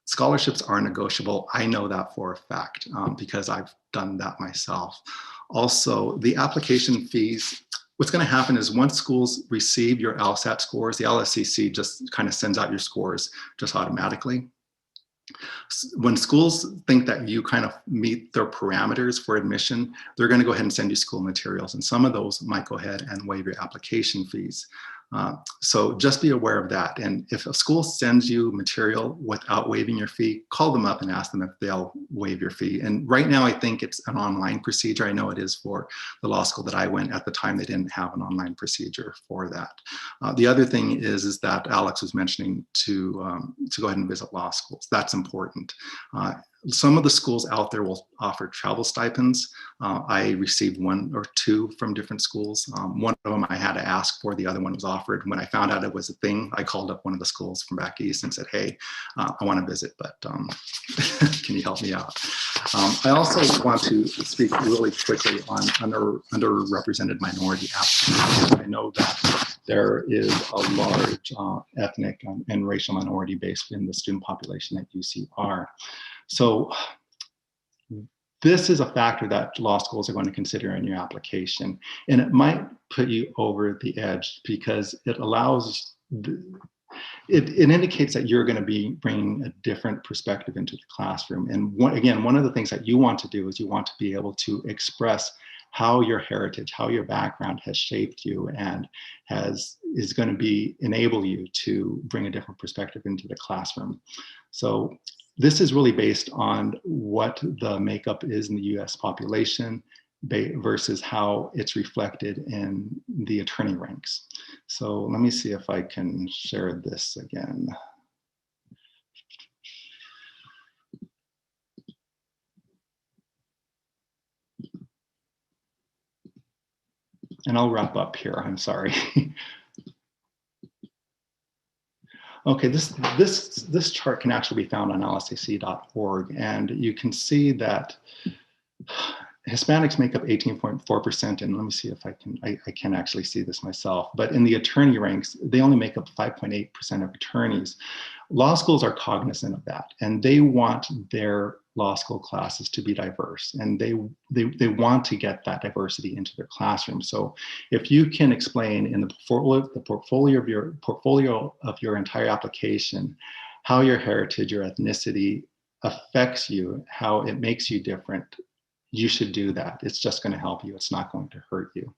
scholarships are negotiable. I know that for a fact because I've done that myself. Also, the application fees, what's going to happen is once schools receive your LSAT scores, the LSCC just kind of sends out your scores just automatically. When schools think that you kind of meet their parameters for admission, they're going to go ahead and send you school materials. And some of those might go ahead and waive your application fees. So just be aware of that. And if a school sends you material without waiving your fee, call them up and ask them if they'll waive your fee. And right now, I think it's an online procedure. I know it is for the law school that I went. At the time, they didn't have an online procedure for that. The other thing is that Alex was mentioning to go ahead and visit law schools. That's important. Some of the schools out there will offer travel stipends. I received 1 or 2 from different schools. One of them I had to ask for, the other one was offered. When I found out it was a thing, I called up one of the schools from back east and said, hey, I want to visit, but can you help me out? I also want to speak really quickly on underrepresented minority applicants. I know that there is a large ethnic and racial minority base in the student population at UCR. So this is a factor that law schools are going to consider in your application. And it might put you over the edge because it allows, it indicates that you're going to be bringing a different perspective into the classroom. And one of the things that you want to do is you want to be able to express how your heritage, how your background has shaped you and is going to enable you to bring a different perspective into the classroom. So this is really based on what the makeup is in the US population versus how it's reflected in the attorney ranks. So let me see if I can share this again. And I'll wrap up here, I'm sorry. Okay, this chart can actually be found on lsacc.org, and you can see that Hispanics make up 18.4%, and let me see if I can actually see this myself, but in the attorney ranks, they only make up 5.8% of attorneys. Law schools are cognizant of that, and they want their law school classes to be diverse, and they want to get that diversity into their classroom. So if you can explain in the portfolio of your entire application how your heritage, your ethnicity affects you, how it makes you different, you should do that. It's just going to help you. It's not going to hurt you.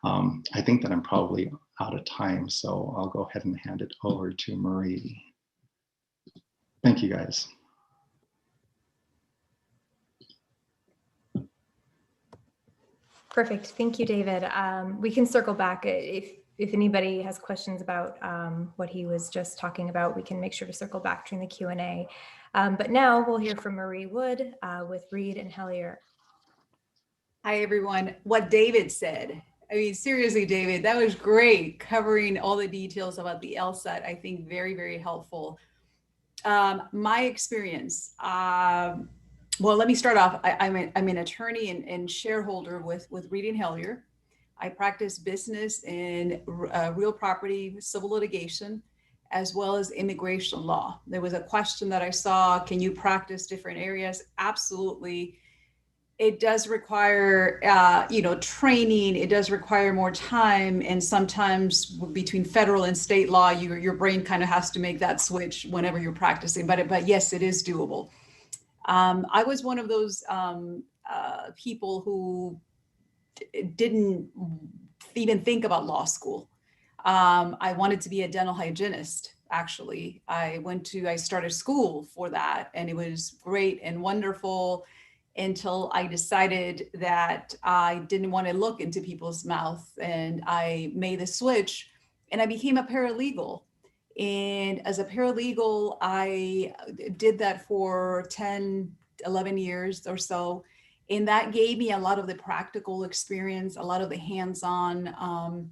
I think that I'm probably out of time, so I'll go ahead and hand it over to Marie. Thank you, guys. Perfect. Thank you, David. We can circle back if anybody has questions about what he was just talking about. We can make sure to circle back during the Q&A. But now we'll hear from Marie Wood with Reed and Hellier. Hi, everyone. What David said. I mean, seriously, David, that was great, covering all the details about the LSAT. I think very, very helpful. My experience, well, let me start off. I'm an attorney and shareholder with Reed and Hellier. I practice business in real property, civil litigation, as well as immigration law. There was a question that I saw, can you practice different areas? Absolutely. It does require, training. It does require more time. And sometimes between federal and state law, your brain kind of has to make that switch whenever you're practicing. But yes, it is doable. I was one of those people who didn't even think about law school. I wanted to be a dental hygienist, actually. I started school for that, and it was great and wonderful until I decided that I didn't want to look into people's mouth, and I made the switch and I became a paralegal. And as a paralegal, I did that for 10, 11 years or so. And that gave me a lot of the practical experience, a lot of the hands-on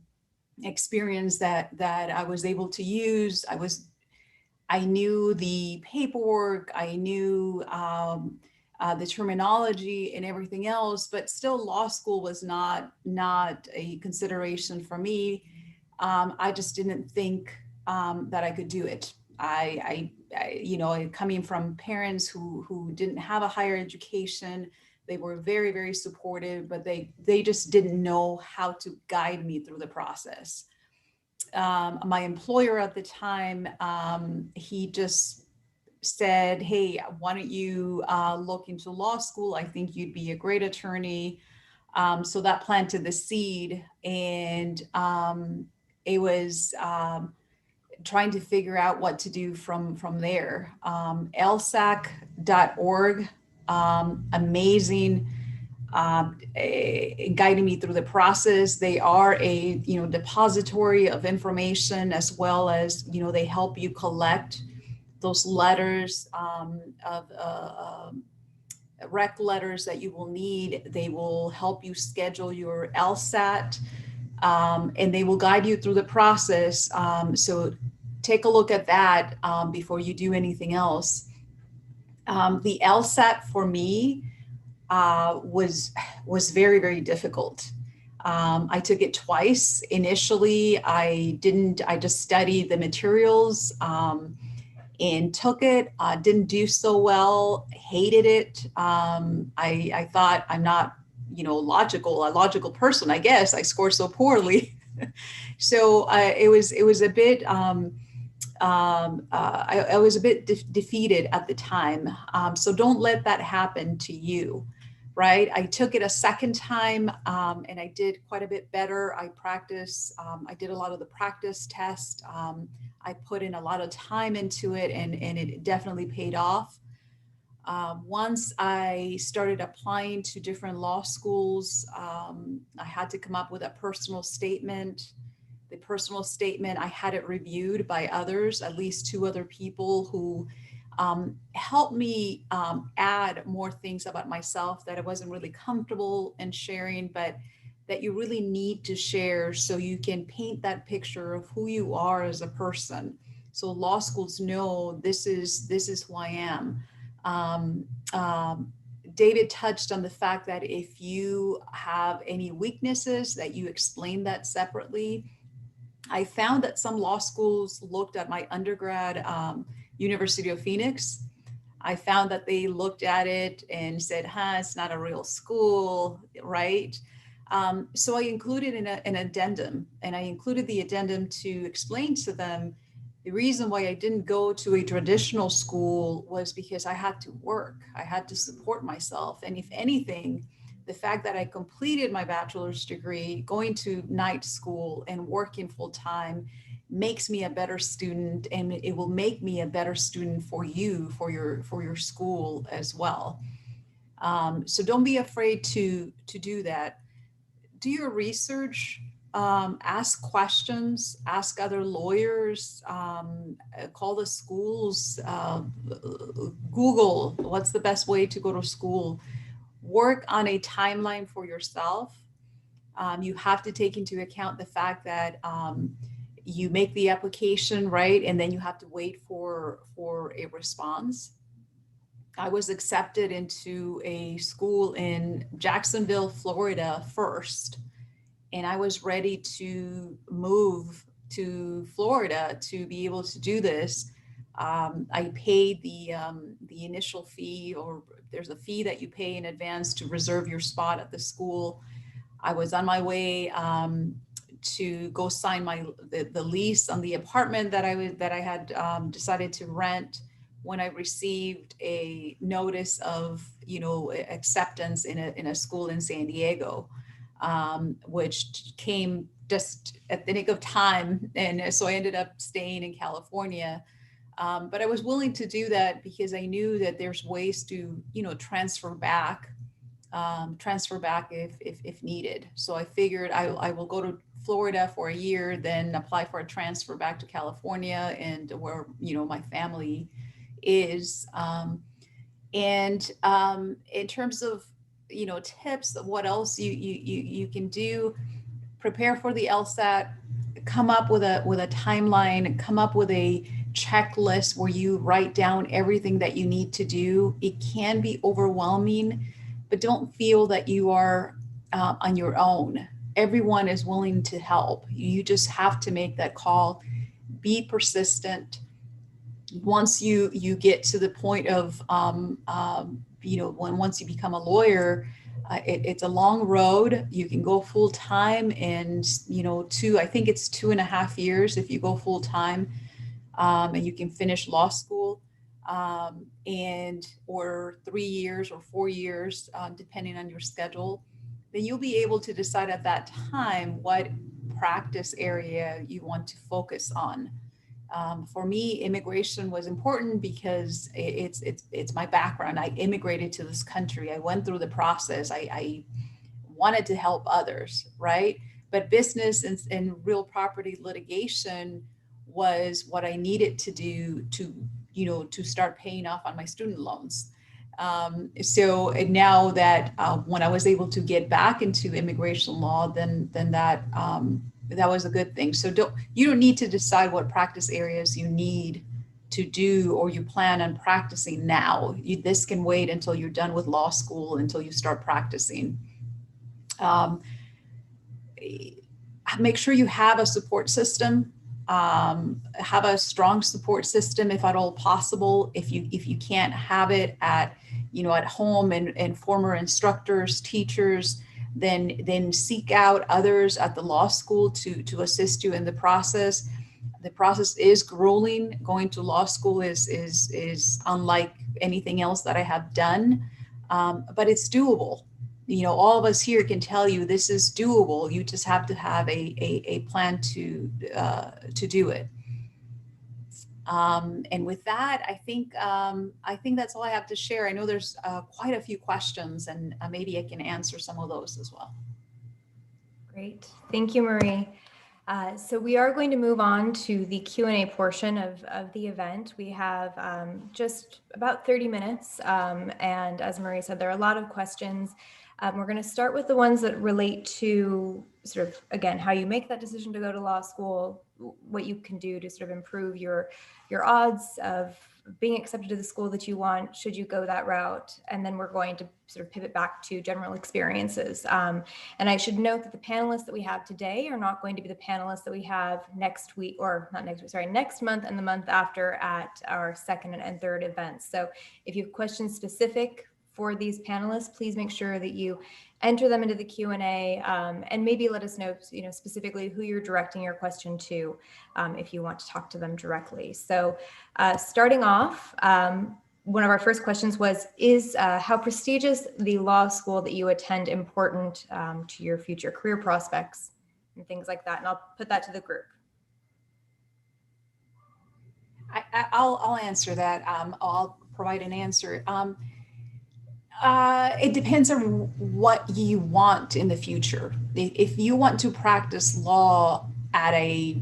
experience that I was able to use. I knew the paperwork, I knew the terminology and everything else, but still law school was not a consideration for me. I just didn't think that I could do it. I coming from parents who didn't have a higher education, They were very, very supportive, but they just didn't know how to guide me through the process. My employer at the time, he just said, hey, why don't you look into law school? I think you'd be a great attorney. So that planted the seed, and it was trying to figure out what to do from there. LSAC.org, amazing, guiding me through the process. They are a depository of information, as well as they help you collect those letters of rec letters that you will need. They will help you schedule your LSAT, and they will guide you through the process. So take a look at that before you do anything else. The LSAT for me was very, very difficult. I took it twice. Initially, I just studied the materials and took it, didn't do so well, hated it. I thought I'm not, a logical person, I guess. I scored so poorly. So it was a bit, I was a bit defeated at the time. So don't let that happen to you, right? I took it a second time and I did quite a bit better. I practiced, I did a lot of the practice test. I put in a lot of time into it, and it definitely paid off. Once I started applying to different law schools, I had to come up with a personal statement. The personal statement, I had it reviewed by others, at least 2 other people who helped me add more things about myself that I wasn't really comfortable in sharing, but that you really need to share so you can paint that picture of who you are as a person. So law schools know this is who I am. David touched on the fact that if you have any weaknesses, that you explain that separately. I found that some law schools looked at my undergrad, University of Phoenix. I found that they looked at it and said, it's not a real school, right? So I included an addendum, and I included the addendum to explain to them the reason why I didn't go to a traditional school was because I had to work. I had to support myself. And if anything, the fact that I completed my bachelor's degree, going to night school and working full time makes me a better student, and it will make me a better student for you, for your school as well. So don't be afraid to do that. Do your research, ask questions, ask other lawyers, call the schools, Google what's the best way to go to school. Work on a timeline for yourself. You have to take into account the fact that you make the application, right? And then you have to wait for a response. I was accepted into a school in Jacksonville, Florida first, and I was ready to move to Florida to be able to do this. I paid the initial fee, or there's a fee that you pay in advance to reserve your spot at the school. I was on my way to go sign the lease on the apartment that I had decided to rent, when I received a notice of acceptance in a school in San Diego, which came just at the nick of time, and so I ended up staying in California. But I was willing to do that because I knew that there's ways to transfer back if needed. So I figured I will go to Florida for a year, then apply for a transfer back to California, and where my family is. In terms of tips of what else you can do, prepare for the LSAT, come up with a timeline, come up with a checklist where you write down everything that you need to do. It can be overwhelming, but don't feel that you are on your own. Everyone is willing to help. You just have to make that call. Be persistent. Once you get to the point of once you become a lawyer, it's a long road. You can go full time, and I think it's 2.5 years if you go full time, and you can finish law school, or 3 years or 4 years, depending on your schedule. Then you'll be able to decide at that time what practice area you want to focus on. For me, immigration was important because it's my background. I immigrated to this country. I went through the process. I wanted to help others, right? But business and real property litigation was what I needed to do to start paying off on my student loans. So now that when I was able to get back into immigration law, then that was a good thing. So you don't need to decide what practice areas you need to do or you plan on practicing now. This can wait until you're done with law school, until you start practicing. Make sure you have a support system. Have a strong support system if at all possible. If you can't have it at home and former instructors, teachers, then seek out others at the law school to assist you in the process. The process is grueling. Going to law school is unlike anything else that I have done, but it's doable. All of us here can tell you this is doable. You just have to have a plan to do it. And with that, I think that's all I have to share. I know there's quite a few questions, and maybe I can answer some of those as well. Great. Thank you, Marie. So we are going to move on to the Q&A portion of the event. We have just about 30 minutes. And as Marie said, there are a lot of questions. We're going to start with the ones that relate to sort of, again, how you make that decision to go to law school, what you can do to sort of improve your odds of being accepted to the school that you want, should you go that route. And then we're going to sort of pivot back to general experiences. And I should note that the panelists that we have today are not going to be the panelists that we have next week, or not next week, sorry, next month and the month after at our second and third events. So if you have questions specific for these panelists, please make sure that you enter them into the Q&A, and maybe let us know, specifically who you're directing your question to, if you want to talk to them directly. So starting off, one of our first questions was, is how prestigious the law school that you attend important to your future career prospects and things like that? And I'll put that to the group. I'll answer that. I'll provide an answer. It depends on what you want in the future. If you want to practice law at a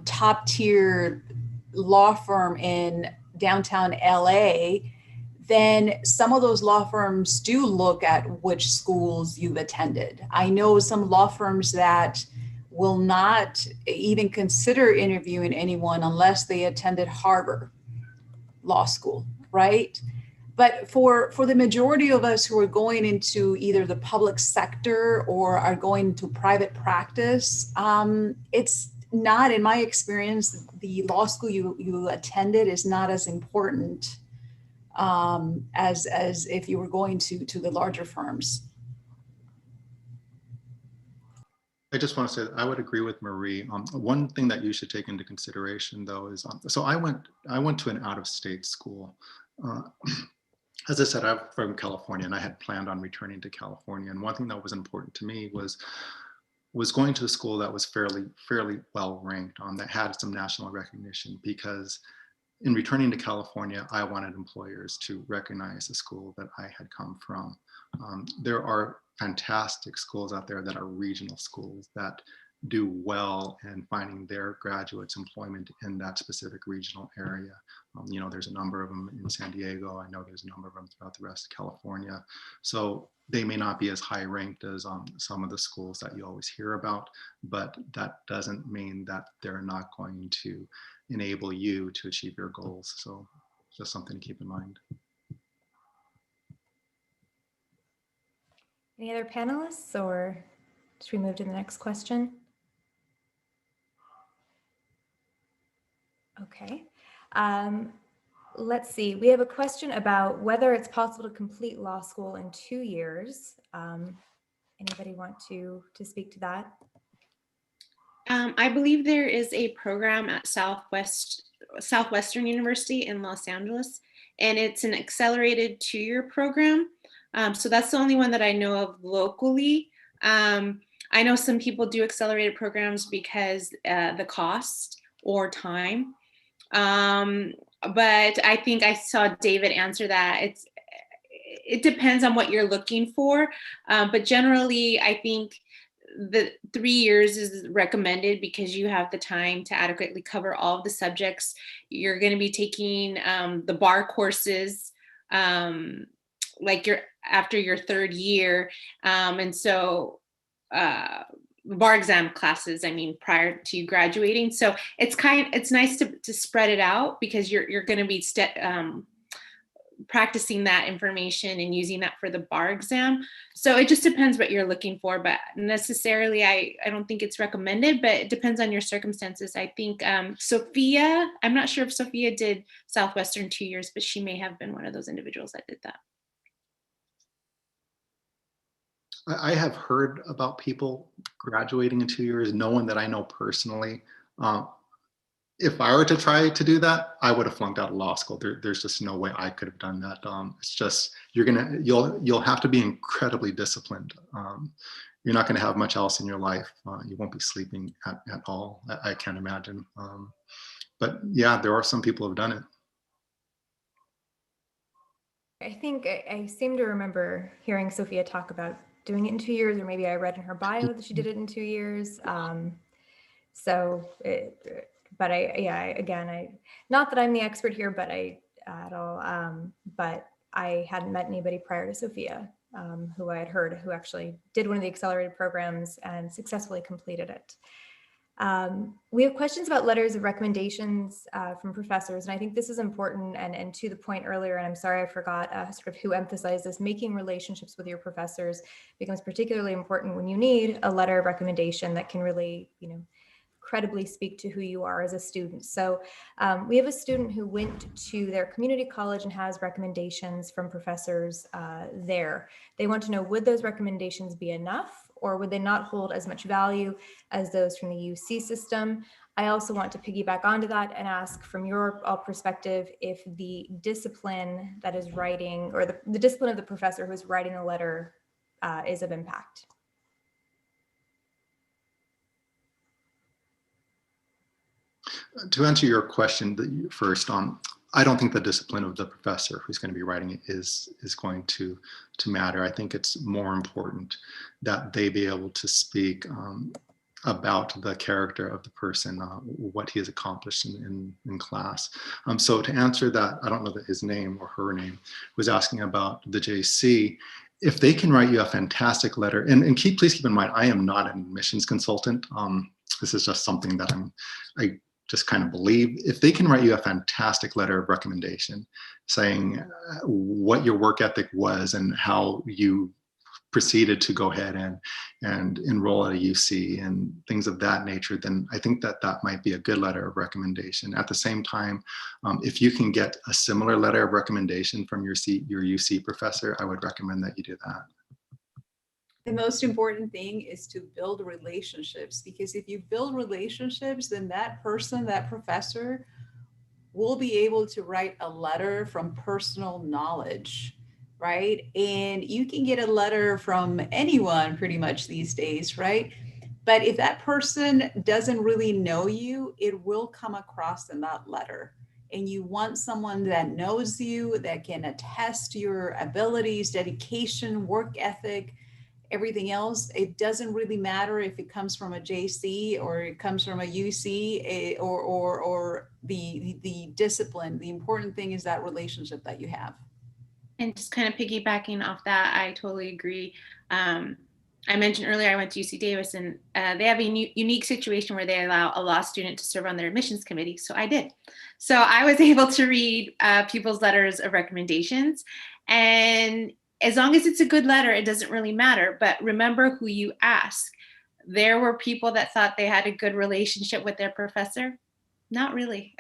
top tier law firm in downtown LA, then some of those law firms do look at which schools you've attended. I know some law firms that will not even consider interviewing anyone unless they attended Harvard Law School, right? But for the majority of us who are going into either the public sector or are going into private practice, it's not, in my experience, the law school you attended is not as important as if you were going to the larger firms. I just want to say that I would agree with Marie. One thing that you should take into consideration, though, is so I went to an out-of-state school. As I said, I'm from California, and I had planned on returning to California. And one thing that was important to me was going to a school that was fairly well ranked, that had some national recognition, because in returning to California, I wanted employers to recognize the school that I had come from. There are fantastic schools out there that are regional schools that do well in finding their graduates employment in that specific regional area. There's a number of them in San Diego. I know there's a number of them throughout the rest of California. So they may not be as high ranked as some of the schools that you always hear about, but that doesn't mean that they're not going to enable you to achieve your goals. So just something to keep in mind. Any other panelists, or should we move to the next question? Okay. Let's see. We have a question about whether it's possible to complete law school in 2 years. Anybody want to speak to that? I believe there is a program at Southwestern University in Los Angeles, and it's an accelerated 2-year program. So that's the only one that I know of locally. I know some people do accelerated programs because the cost or time. But I think I saw David answer that. It depends on what you're looking for. But generally, I think the 3 years is recommended because you have the time to adequately cover all of the subjects. You're going to be taking the bar courses like after your 3rd year. And so bar exam classes, I mean, prior to you graduating. So it's nice to spread it out because you're going to be practicing that information and using that for the bar exam. So it just depends what you're looking for, but necessarily I don't think it's recommended, but it depends on your circumstances. I think Sophia, I'm not sure if Sophia did Southwestern 2 years, but she may have been one of those individuals that did that. I have heard about people graduating in 2 years. No one that I know personally. If I were to try to do that, I would have flunked out of law school. There's just no way I could have done that. It's just you'll have to be incredibly disciplined. You're not going to have much else in your life. You won't be sleeping at all. I can't imagine. But yeah, there are some people who have done it. I think I seem to remember hearing Sophia talk about doing it in 2 years, or maybe I read in her bio that she did it in 2 years. But not that I'm the expert here, but but I hadn't met anybody prior to Sophia who I had heard who actually did one of the accelerated programs and successfully completed it. We have questions about letters of recommendations from professors, and I think this is important and to the point earlier, and I'm sorry I forgot sort of who emphasized this, making relationships with your professors becomes particularly important when you need a letter of recommendation that can really, credibly speak to who you are as a student. So we have a student who went to their community college and has recommendations from professors there. They want to know, would those recommendations be enough, or would they not hold as much value as those from the UC system? I also want to piggyback onto that and ask from your perspective if the discipline that is writing, or the discipline of the professor who is writing the letter is of impact. To answer your question first, I don't think the discipline of the professor who's going to be writing it is going to matter. I think it's more important that they be able to speak about the character of the person, what he has accomplished in class. So to answer that, I don't know that his name or her name was asking about the JC. If they can write you a fantastic letter, and please keep in mind, I am not an admissions consultant. This is just something that I just kind of believe. If they can write you a fantastic letter of recommendation saying what your work ethic was and how you proceeded to go ahead and enroll at a UC and things of that nature, then I think that might be a good letter of recommendation. At the same time, if you can get a similar letter of recommendation from your UC professor, I would recommend that you do that. The most important thing is to build relationships, because if you build relationships, then that person, that professor, will be able to write a letter from personal knowledge, right? And you can get a letter from anyone pretty much these days, right? But if that person doesn't really know you, it will come across in that letter. And you want someone that knows you, that can attest to your abilities, dedication, work ethic, everything else. It doesn't really matter if it comes from a JC or it comes from a UC or the discipline. The important thing is that relationship that you have. And just kind of piggybacking off that, I totally agree. I mentioned earlier I went to UC Davis, and they have a unique situation where they allow a law student to serve on their admissions committee. So I did. So I was able to read people's letters of recommendations, and as long as it's a good letter, it doesn't really matter. But remember who you ask. There were people that thought they had a good relationship with their professor. Not really.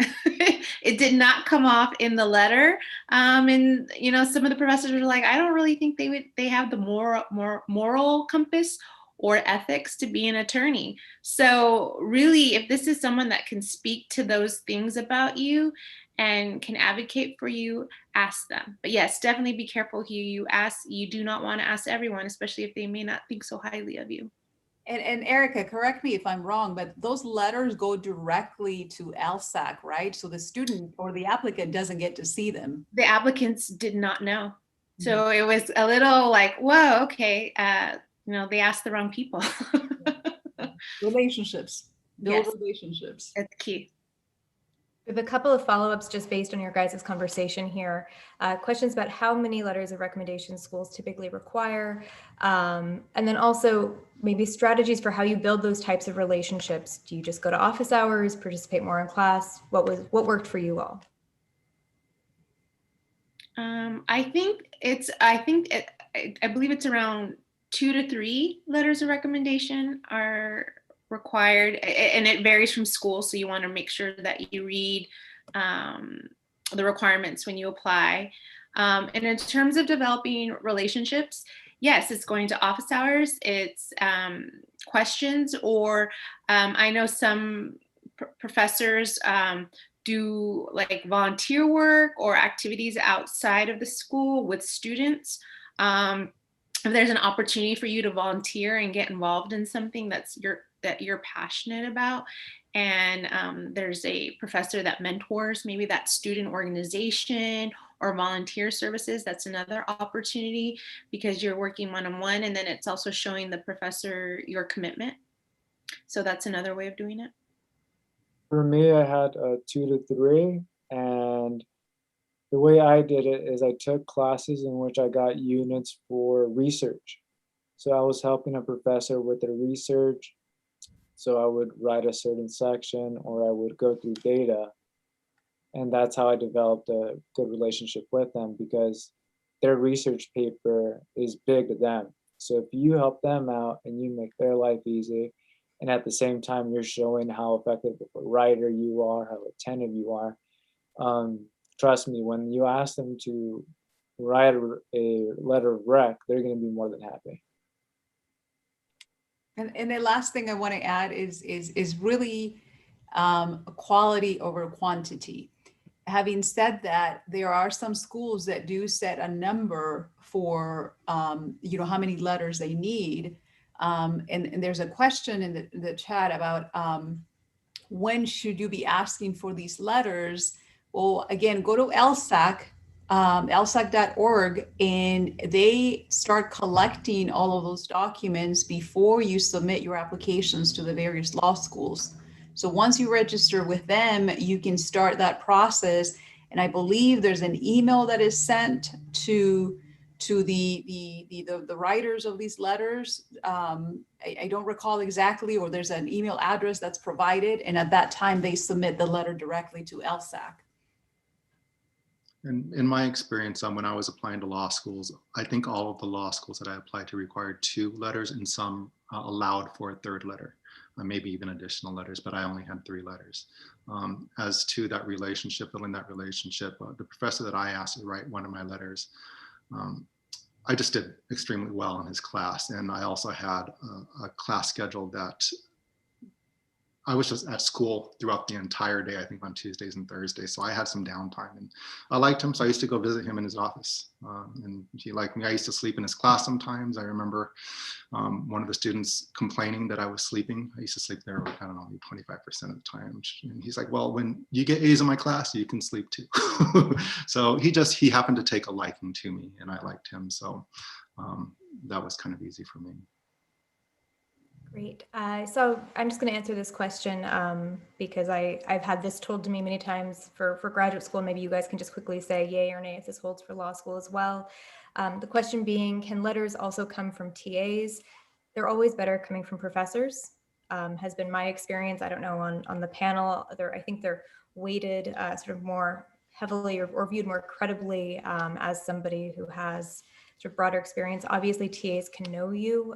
It did not come off in the letter. And some of the professors were like, I don't really think they have the moral compass or ethics to be an attorney. So really, if this is someone that can speak to those things about you and can advocate for you, ask them. But yes, definitely be careful who you ask. You do not want to ask everyone, especially if they may not think so highly of you. And Erica, correct me if I'm wrong, but those letters go directly to LSAC, right? So the student or the applicant doesn't get to see them. The applicants did not know. So it was a little like, whoa, okay. They asked the wrong people. Relationships, build Yes. relationships. It's key. We have a couple of follow-ups just based on your guys' conversation here. Questions about how many letters of recommendation schools typically require. And then also maybe strategies for how you build those types of relationships. Do you just go to office hours, participate more in class? What worked for you all? I believe it's around 2 to 3 letters of recommendation are required, and it varies from school. So you want to make sure that you read the requirements when you apply. And in terms of developing relationships, yes, it's going to office hours, it's questions, or I know some professors do like volunteer work or activities outside of the school with students. If there's an opportunity for you to volunteer and get involved in something that you're passionate about, and there's a professor that mentors maybe that student organization or volunteer services, that's another opportunity because you're working one-on-one, and then it's also showing the professor your commitment. So that's another way of doing it. For me, I had 2 to 3, and the way I did it is I took classes in which I got units for research. So I was helping a professor with their research. So I would write a certain section or I would go through data. And that's how I developed a good relationship with them, because their research paper is big to them. So if you help them out and you make their life easy, and at the same time you're showing how effective of a writer you are, how attentive you are, trust me, when you ask them to write a letter of rec, they're going to be more than happy. And the last thing I want to add is really quality over quantity. Having said that, there are some schools that do set a number for how many letters they need. And there's a question in the chat about when should you be asking for these letters? Well, again, go to LSAC, lsac.org, and they start collecting all of those documents before you submit your applications to the various law schools. So once you register with them, you can start that process. And I believe there's an email that is sent to the writers of these letters. I don't recall exactly, or there's an email address that's provided. And at that time, they submit the letter directly to LSAC. And in my experience, when I was applying to law schools, I think all of the law schools that I applied to required 2 letters, and some allowed for a 3rd letter, maybe even additional letters, but I only had 3 letters. As to that relationship, building that relationship, the professor that I asked to write one of my letters, I just did extremely well in his class. And I also had a class schedule that I was just at school throughout the entire day, I think on Tuesdays and Thursdays. So I had some downtime, and I liked him. So I used to go visit him in his office, and he liked me. I used to sleep in his class sometimes. I remember one of the students complaining that I was sleeping. I used to sleep there, I don't know, 25% of the time. And he's like, well, when you get A's in my class, you can sleep too. So he happened to take a liking to me, and I liked him. So that was kind of easy for me. Great. So I'm just going to answer this question because I've had this told to me many times for graduate school. Maybe you guys can just quickly say yay or nay if this holds for law school as well. The question being, can letters also come from TAs? They're always better coming from professors, has been my experience. I don't know on the panel, I think they're weighted sort of more heavily or viewed more credibly as somebody who has sort of broader experience. Obviously, TAs can know you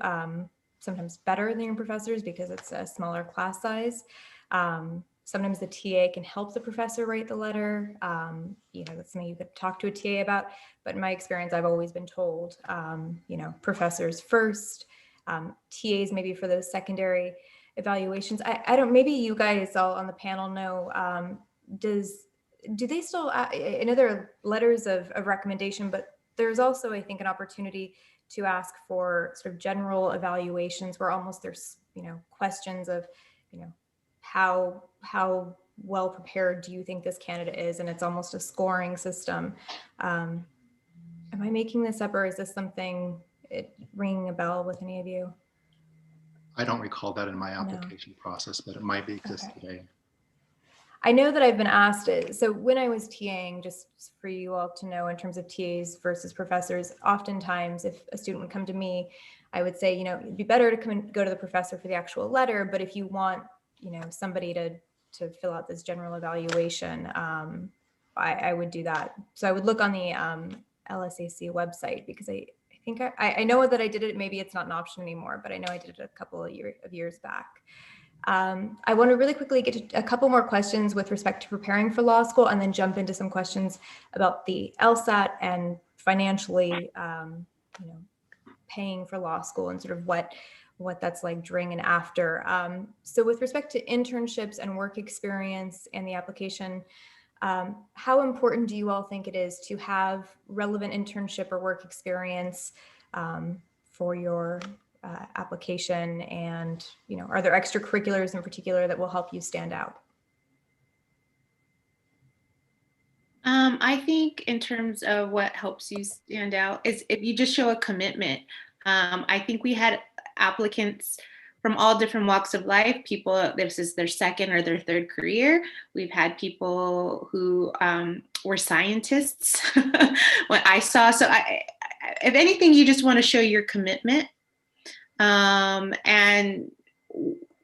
sometimes better than your professors because it's a smaller class size. sometimes the TA can help the professor write the letter. That's something you could talk to a TA about. But in my experience, I've always been told, professors first, TAs maybe for those secondary evaluations. I don't, maybe you guys all on the panel know, do they still, I know there are letters of recommendation, but there's also, I think, an opportunity to ask for sort of general evaluations where almost there's, questions of, how well prepared do you think this candidate is? And it's almost a scoring system. Am I making this up, or is this something ringing a bell with any of you? I don't recall that in my application process, but it might be exist today. I know that I've been asked it. So when I was TAing, just for you all to know, in terms of TAs versus professors, oftentimes if a student would come to me, I would say, it'd be better to come and go to the professor for the actual letter. But if you want, somebody to fill out this general evaluation, I would do that. So I would look on the LSAC website, because I think I know that I did it. Maybe it's not an option anymore, but I know I did it a couple of years back. I want to really quickly get to a couple more questions with respect to preparing for law school, and then jump into some questions about the LSAT and financially, paying for law school and sort of what that's like during and after. So with respect to internships and work experience and the application, how important do you all think it is to have relevant internship or work experience for your application? And, are there extracurriculars in particular that will help you stand out? I think in terms of what helps you stand out is if you just show a commitment. I think we had applicants from all different walks of life. People, this is their second or their third career. We've had people who were scientists. What I saw, if anything, you just want to show your commitment and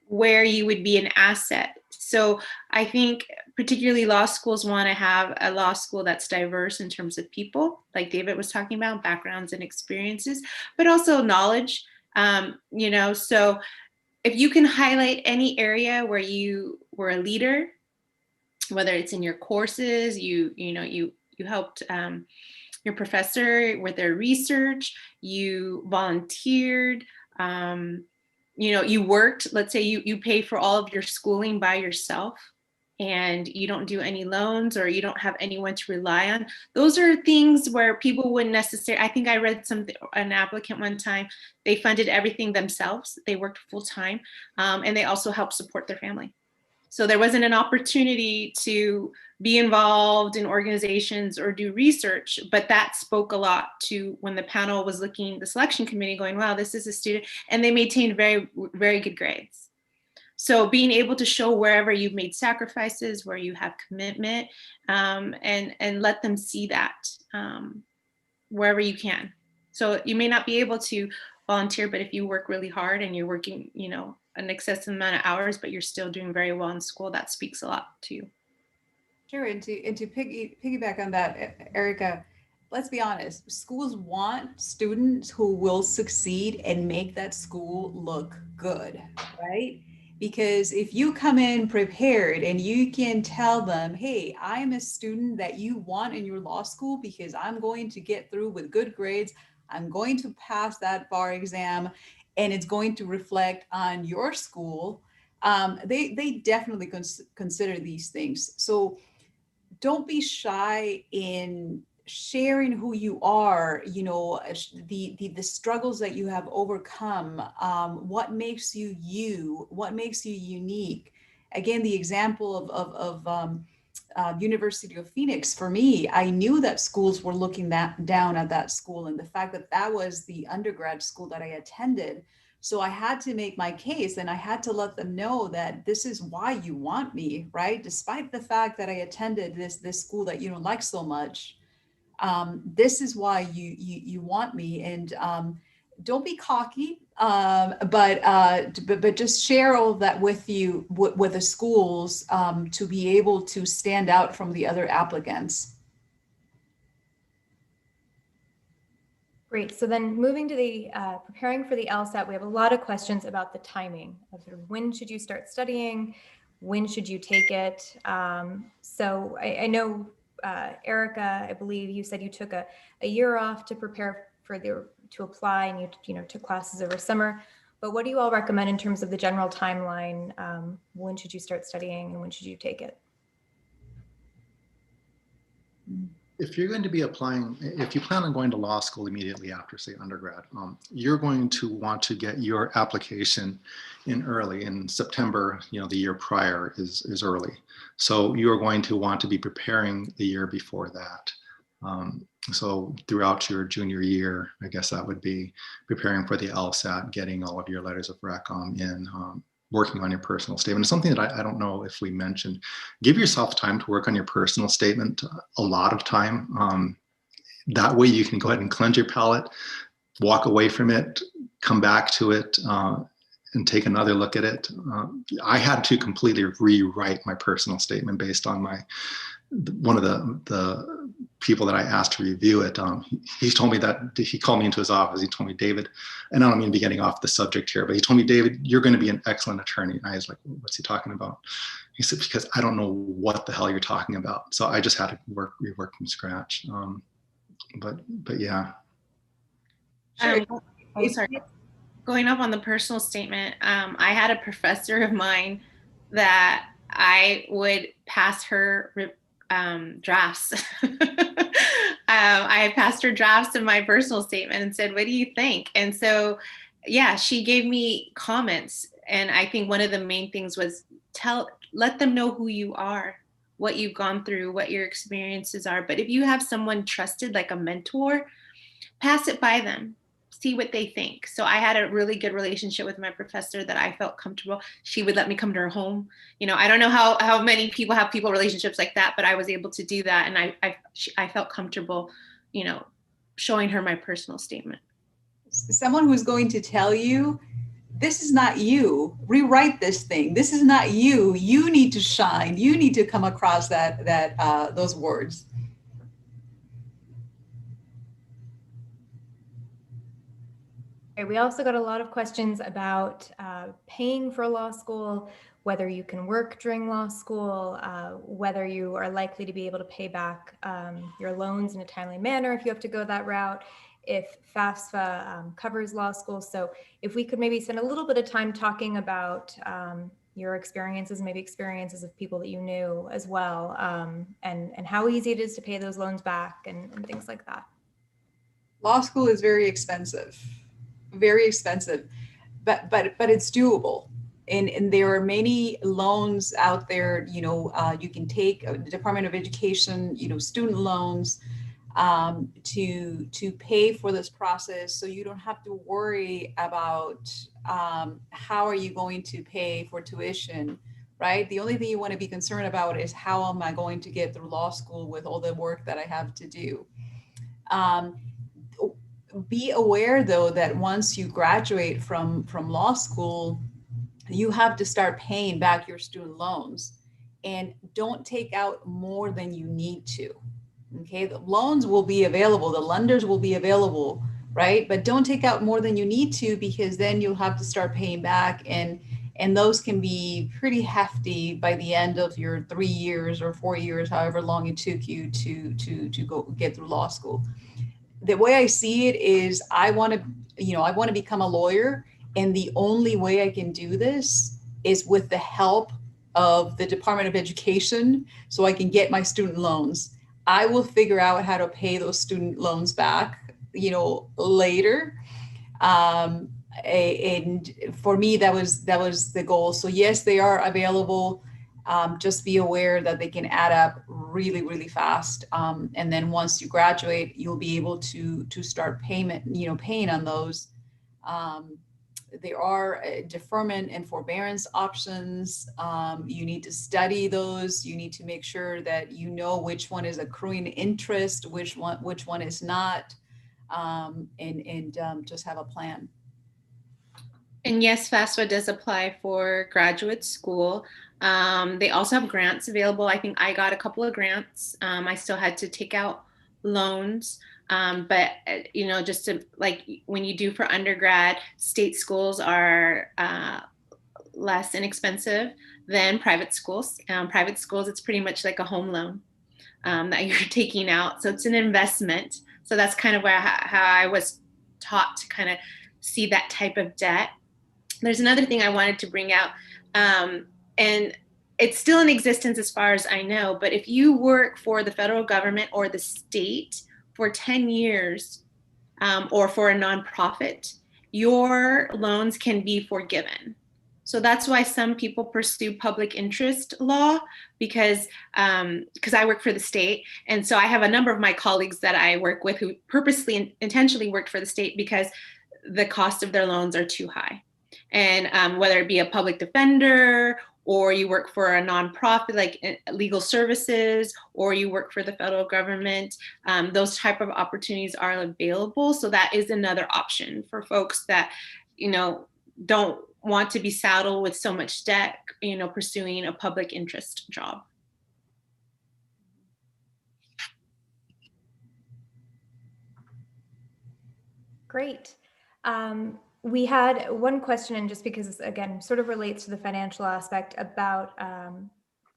where you would be an asset. So I think particularly law schools want to have a law school that's diverse in terms of people, like David was talking about, backgrounds and experiences, but also knowledge. So if you can highlight any area where you were a leader, whether it's in your courses, you helped your professor with their research, you volunteered, you worked, let's say you pay for all of your schooling by yourself and you don't do any loans or you don't have anyone to rely on. Those are things where people wouldn't necessarily, I think I read an applicant one time, they funded everything themselves. They worked full time and they also helped support their family. So there wasn't an opportunity to be involved in organizations or do research, but that spoke a lot to when the panel was looking, the selection committee going, wow, this is a student, and they maintained very, very good grades. So being able to show wherever you've made sacrifices, where you have commitment, and let them see that wherever you can. So you may not be able to volunteer, but if you work really hard and you're working, an excessive amount of hours, but you're still doing very well in school, that speaks a lot to you. Sure, and to piggyback on that, Erica, let's be honest, schools want students who will succeed and make that school look good, right? Because if you come in prepared and you can tell them, hey, I'm a student that you want in your law school because I'm going to get through with good grades, I'm going to pass that bar exam, and it's going to reflect on your school, they definitely consider these things. So don't be shy in sharing who you are, the struggles that you have overcome, what makes you you, what makes you unique. Again, the example of University of Phoenix, for me, I knew that schools were looking down at that school, and the fact that that was the undergrad school that I attended. So I had to make my case, and I had to let them know that this is why you want me, right? Despite the fact that I attended this school that you don't like so much, this is why you want me. And don't be cocky, but just share all of that with with the schools to be able to stand out from the other applicants. Great. So then moving to the preparing for the LSAT, we have a lot of questions about the timing of sort of when should you start studying, when should you take it? So I know, Erica, I believe you said you took a year off to prepare for to apply, and you know, took classes over summer. But what do you all recommend in terms of the general timeline? When should you start studying and when should you take it? If you're going to be applying, if you plan on going to law school immediately after, say, undergrad, you're going to want to get your application in early. In September, you know, the year prior is early. So you're going to want to be preparing the year before that. So throughout your junior year, I guess that would be preparing for the LSAT, getting all of your letters of recom in, working on your personal statement. It's something that I don't know if we mentioned. Give yourself time to work on your personal statement, a lot of time. That way you can go ahead and cleanse your palate, walk away from it, come back to it, and take another look at it. I had to completely rewrite my personal statement based on one of the people that I asked to review it. He told me that, he called me into his office. He told me, David, and I don't mean to be getting off the subject here, but he told me, David, you're going to be an excellent attorney. And I was like, what's he talking about? He said, because I don't know what the hell you're talking about. So I just had to rework from scratch. But yeah. Sorry. Going up on the personal statement, I had a professor of mine that I would pass her drafts. I passed her drafts of my personal statement and said, what do you think? And so, yeah, she gave me comments. And I think one of the main things was let them know who you are, what you've gone through, what your experiences are. But if you have someone trusted, like a mentor, pass it by them. See what they think. So I had a really good relationship with my professor that I felt comfortable. She would let me come to her home. You know, I don't know how many people have people relationships like that, but I was able to do that. And I felt comfortable, you know, showing her my personal statement. Someone who's going to tell you, this is not you, rewrite this thing. This is not you. You need to shine. You need to come across those words. We also got a lot of questions about paying for law school, whether you can work during law school, whether you are likely to be able to pay back your loans in a timely manner if you have to go that route, if FAFSA covers law school. So if we could maybe spend a little bit of time talking about your experiences, maybe experiences of people that you knew as well, and how easy it is to pay those loans back and things like that. Law school is very expensive, but it's doable. And there are many loans out there, you know, you can take the Department of Education, you know, student loans to pay for this process. So you don't have to worry about how are you going to pay for tuition, right? The only thing you want to be concerned about is how am I going to get through law school with all the work that I have to do. Be aware though that once you graduate from law school, you have to start paying back your student loans, and don't take out more than you need to. Okay, the loans will be available, the lenders will be available, right? But don't take out more than you need to, because then you'll have to start paying back, and those can be pretty hefty by the end of your 3 years or 4 years, however long it took you to go get through law school. The way I see it is I want to become a lawyer, and the only way I can do this is with the help of the Department of Education, so I can get my student loans. I will figure out how to pay those student loans back, you know, later. And for me, that was the goal. So yes, they are available. Just be aware that they can add up really, really fast. And then once you graduate, you'll be able to start paying on those. There are deferment and forbearance options. You need to study those. You need to make sure that you know which one is accruing interest, which one is not, and just have a plan. And yes, FAFSA does apply for graduate school. They also have grants available. I think I got a couple of grants. I still had to take out loans. But, you know, just to, like when you do for undergrad, state schools are less inexpensive than private schools. Private schools, it's pretty much like a home loan that you're taking out. So it's an investment. So that's kind of how I was taught to kind of see that type of debt. There's another thing I wanted to bring out, and it's still in existence as far as I know, but if you work for the federal government or the state for 10 years or for a nonprofit, your loans can be forgiven. So that's why some people pursue public interest law, because I work for the state. And so I have a number of my colleagues that I work with who purposely and intentionally worked for the state because the cost of their loans are too high. And whether it be a public defender, or you work for a nonprofit like legal services, or you work for the federal government, those type of opportunities are available. So that is another option for folks that, don't want to be saddled with so much debt, pursuing a public interest job. Great. We had one question, and just because, again, sort of relates to the financial aspect about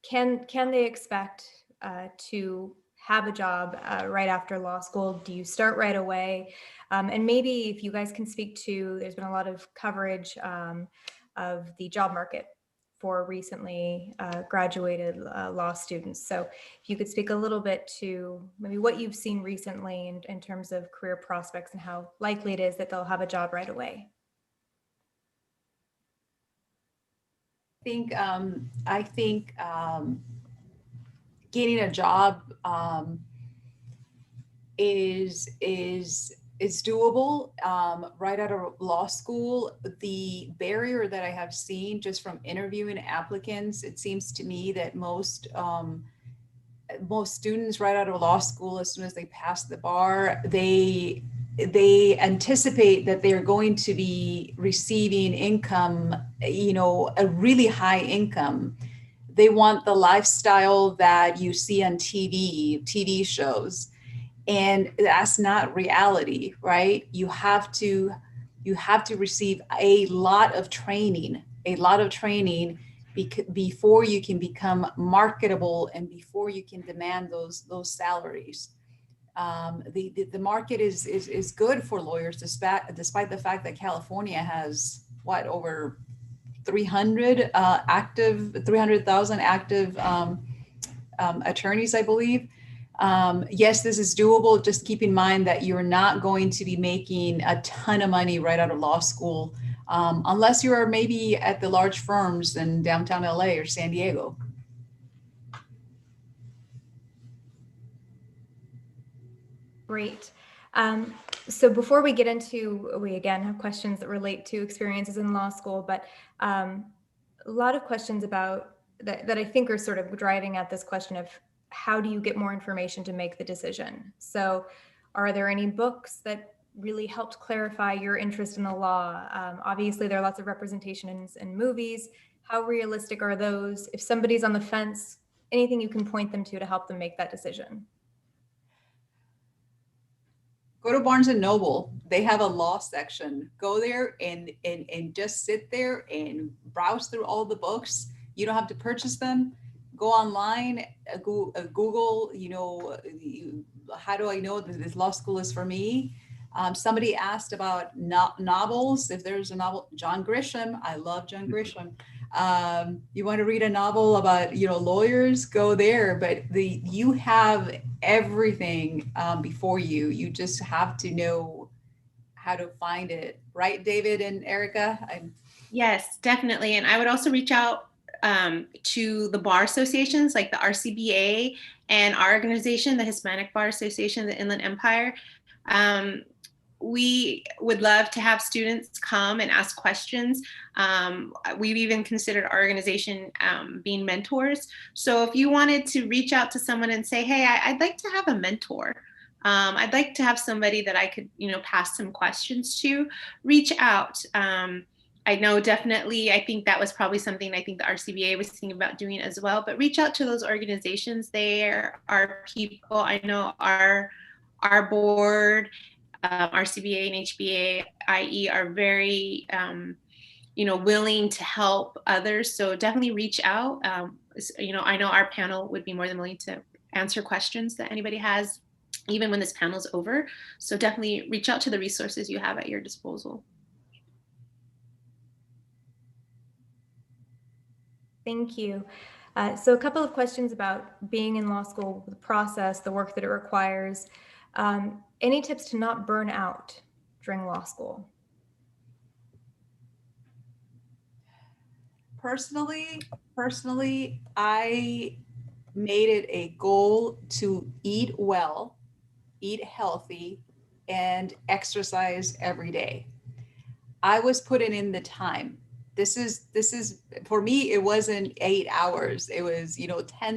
can they expect to have a job right after law school? Do you start right away? And maybe if you guys can speak to, there's been a lot of coverage of the job market for recently graduated law students. So if you could speak a little bit to maybe what you've seen recently in terms of career prospects and how likely it is that they'll have a job right away. I think getting a job is doable right out of law school. The barrier that I have seen just from interviewing applicants, it seems to me that most students right out of law school, as soon as they pass the bar, they anticipate that they're going to be receiving income, a really high income. They want the lifestyle that you see on TV shows. And that's not reality, right? You have to receive a lot of training before you can become marketable and before you can demand those salaries. The market is good for lawyers, despite the fact that California has over 300,000 active attorneys, I believe. Yes, this is doable. Just keep in mind that you're not going to be making a ton of money right out of law school, unless you are maybe at the large firms in downtown LA or San Diego. Great. So before we get into, we again have questions that relate to experiences in law school, but a lot of questions about that I think are sort of driving at this question of how do you get more information to make the decision? So are there any books that really helped clarify your interest in the law? Obviously, there are lots of representations in movies. How realistic are those? If somebody's on the fence, anything you can point them to help them make that decision? Go to Barnes and Noble. They have a law section. Go there and just sit there and browse through all the books. You don't have to purchase them. Go online, Google, how do I know that this law school is for me? Somebody asked about novels. If there's a novel, John Grisham, I love John Grisham. You want to read a novel about, lawyers, go there, but you have everything before you. You just have to know how to find it. Right, David and Erica? Yes, definitely. And I would also reach out to the bar associations like the RCBA and our organization, the Hispanic Bar Association, the Inland Empire. We would love to have students come and ask questions. We've even considered our organization being mentors. So if you wanted to reach out to someone and say, hey, I'd like to have a mentor. I'd like to have somebody that I could, pass some questions to, reach out. I know definitely, I think that was probably something I think the RCBA was thinking about doing as well, but reach out to those organizations. There are people, I know our board, RCBA and HBA, IE are very willing to help others. So definitely reach out. I know our panel would be more than willing to answer questions that anybody has, even when this panel's over. So definitely reach out to the resources you have at your disposal. Thank you. So a couple of questions about being in law school, the process, the work that it requires. Any tips to not burn out during law school? Personally, I made it a goal to eat well, eat healthy, and exercise every day. I was putting in the time. This is for me, it wasn't 8 hours. It was, 10,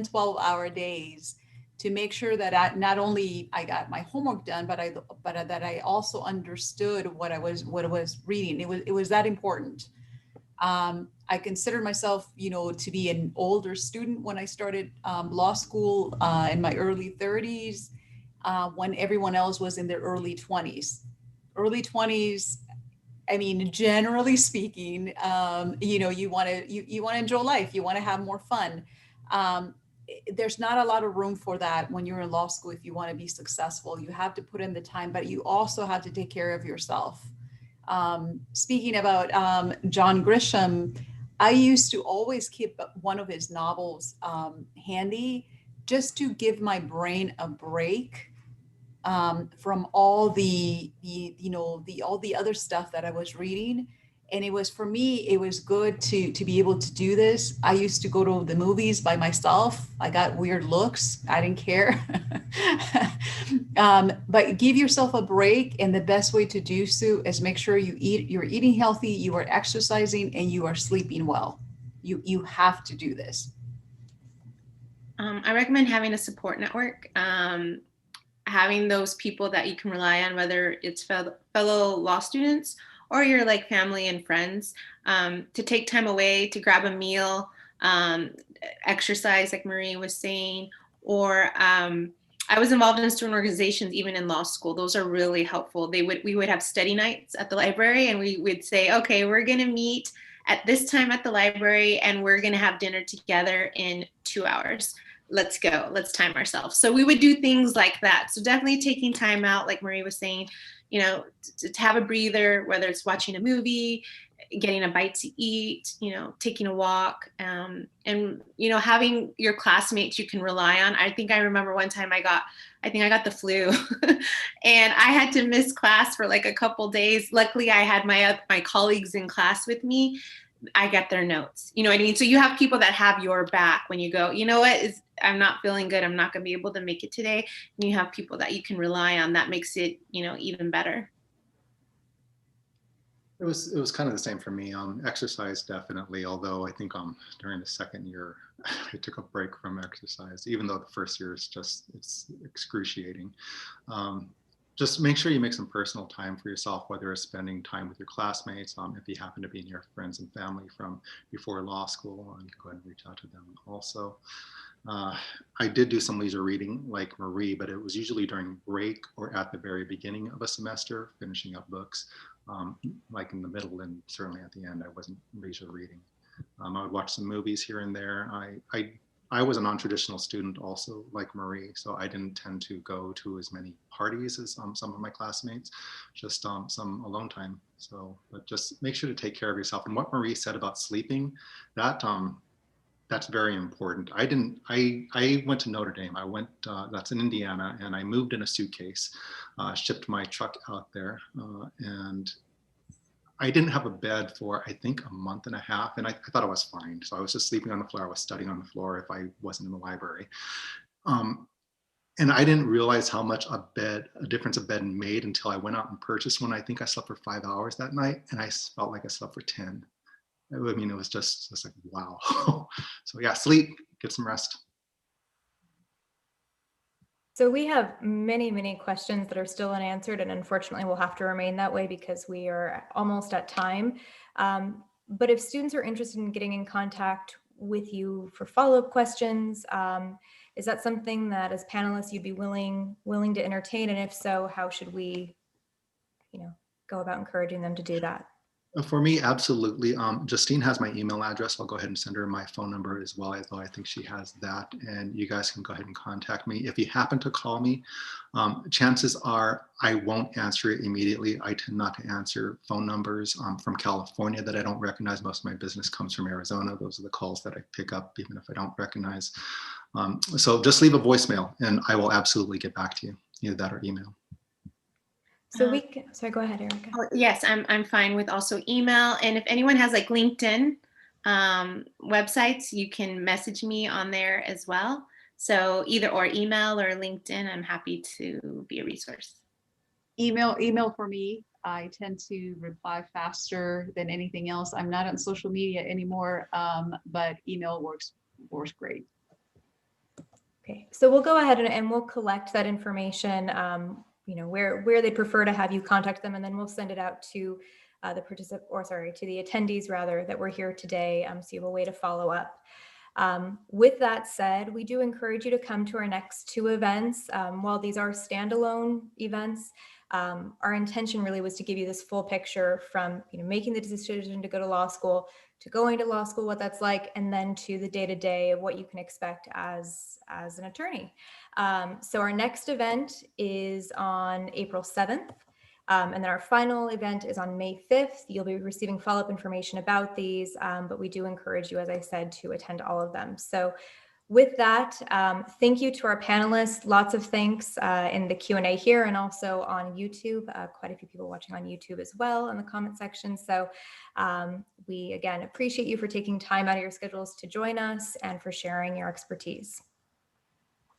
12-hour days to make sure that not only I got my homework done, but that I also understood what I was reading. It was that important. I considered myself, to be an older student when I started law school in my early 30s, when everyone else was in their early 20s. Early 20s, I mean, generally speaking, you want to enjoy life. You want to have more fun. There's not a lot of room for that when you're in law school. If you want to be successful, you have to put in the time, but you also have to take care of yourself. Speaking about John Grisham, I used to always keep one of his novels handy just to give my brain a break from all the all the other stuff that I was reading. And it was, for me, it was good to be able to do this. I used to go to the movies by myself. I got weird looks. I didn't care. But give yourself a break. And the best way to do so is make sure you're eating healthy, you are exercising, and you are sleeping well. You have to do this. I recommend having a support network. Having those people that you can rely on, whether it's fellow law students or your like family and friends, to take time away to grab a meal, exercise like Marie was saying, or I was involved in student organizations even in law school. Those are really helpful. We would have study nights at the library, and we would say, okay, we're going to meet at this time at the library and we're going to have dinner together in 2 hours. Let's go, let's time ourselves. So we would do things like that. So definitely taking time out, like Marie was saying, to have a breather, whether it's watching a movie, getting a bite to eat, taking a walk, and having your classmates you can rely on. I think I remember one time I got the flu and I had to miss class for like a couple days. Luckily I had my colleagues in class with me. I get their notes. You know what I mean? So you have people that have your back when you go, I'm not feeling good. I'm not going to be able to make it today. And you have people that you can rely on. That makes it, even better. It was kind of the same for me. Exercise definitely, although I think during the second year, I took a break from exercise, even though the first year it's excruciating. Just make sure you make some personal time for yourself, whether it's spending time with your classmates, if you happen to be near friends and family from before law school, and go ahead and reach out to them also. I did do some leisure reading like Marie, but it was usually during break or at the very beginning of a semester, finishing up books. Like in the middle and certainly at the end, I wasn't leisure reading. I would watch some movies here and there. I was a non-traditional student also, like Marie, so I didn't tend to go to as many parties as some of my classmates, just some alone time. So, but just make sure to take care of yourself. And what Marie said about sleeping, that's very important. I went to Notre Dame. That's in Indiana, and I moved in a suitcase, shipped my truck out there, and I didn't have a bed for, I think, a month and a half, and I thought I was fine. So I was just sleeping on the floor. I was studying on the floor if I wasn't in the library. And I didn't realize how much a difference a bed made until I went out and purchased one. I think I slept for 5 hours that night, and I felt like I slept for 10. I mean, it was just like, wow. So yeah, sleep, get some rest. So we have many, many questions that are still unanswered, and unfortunately will have to remain that way because we are almost at time. But if students are interested in getting in contact with you for follow-up questions, is that something that as panelists you'd be willing to entertain? And if so, how should we, go about encouraging them to do that? For me, absolutely. Justine has my email address. I'll go ahead and send her my phone number as well, although I think she has that. And you guys can go ahead and contact me. If you happen to call me, chances are I won't answer it immediately. I tend not to answer phone numbers from California that I don't recognize. Most of my business comes from Arizona. Those are the calls that I pick up, even if I don't recognize. So just leave a voicemail and I will absolutely get back to you, either that or email. So we can, sorry, go ahead, Erica. Yes, I'm fine with also email. And if anyone has like LinkedIn websites, you can message me on there as well. So either or email or LinkedIn, I'm happy to be a resource. Email for me. I tend to reply faster than anything else. I'm not on social media anymore, but email works great. Okay, so we'll go ahead and we'll collect that information, you know, where they prefer to have you contact them, and then we'll send it out to the to the attendees rather that were here today, so you have a way to follow up. With that said, we do encourage you to come to our next two events. While these are standalone events, our intention really was to give you this full picture from, you know, making the decision to go to law school, to going to law school, what that's like, and then to the day-to-day of what you can expect as an attorney. So our next event is on April 7th. And then our final event is on May 5th. You'll be receiving follow-up information about these, but we do encourage you, as I said, to attend all of them. So with that, thank you to our panelists. Lots of thanks in the Q&A here and also on YouTube. Quite a few people watching on YouTube as well in the comment section. So we, again, appreciate you for taking time out of your schedules to join us and for sharing your expertise.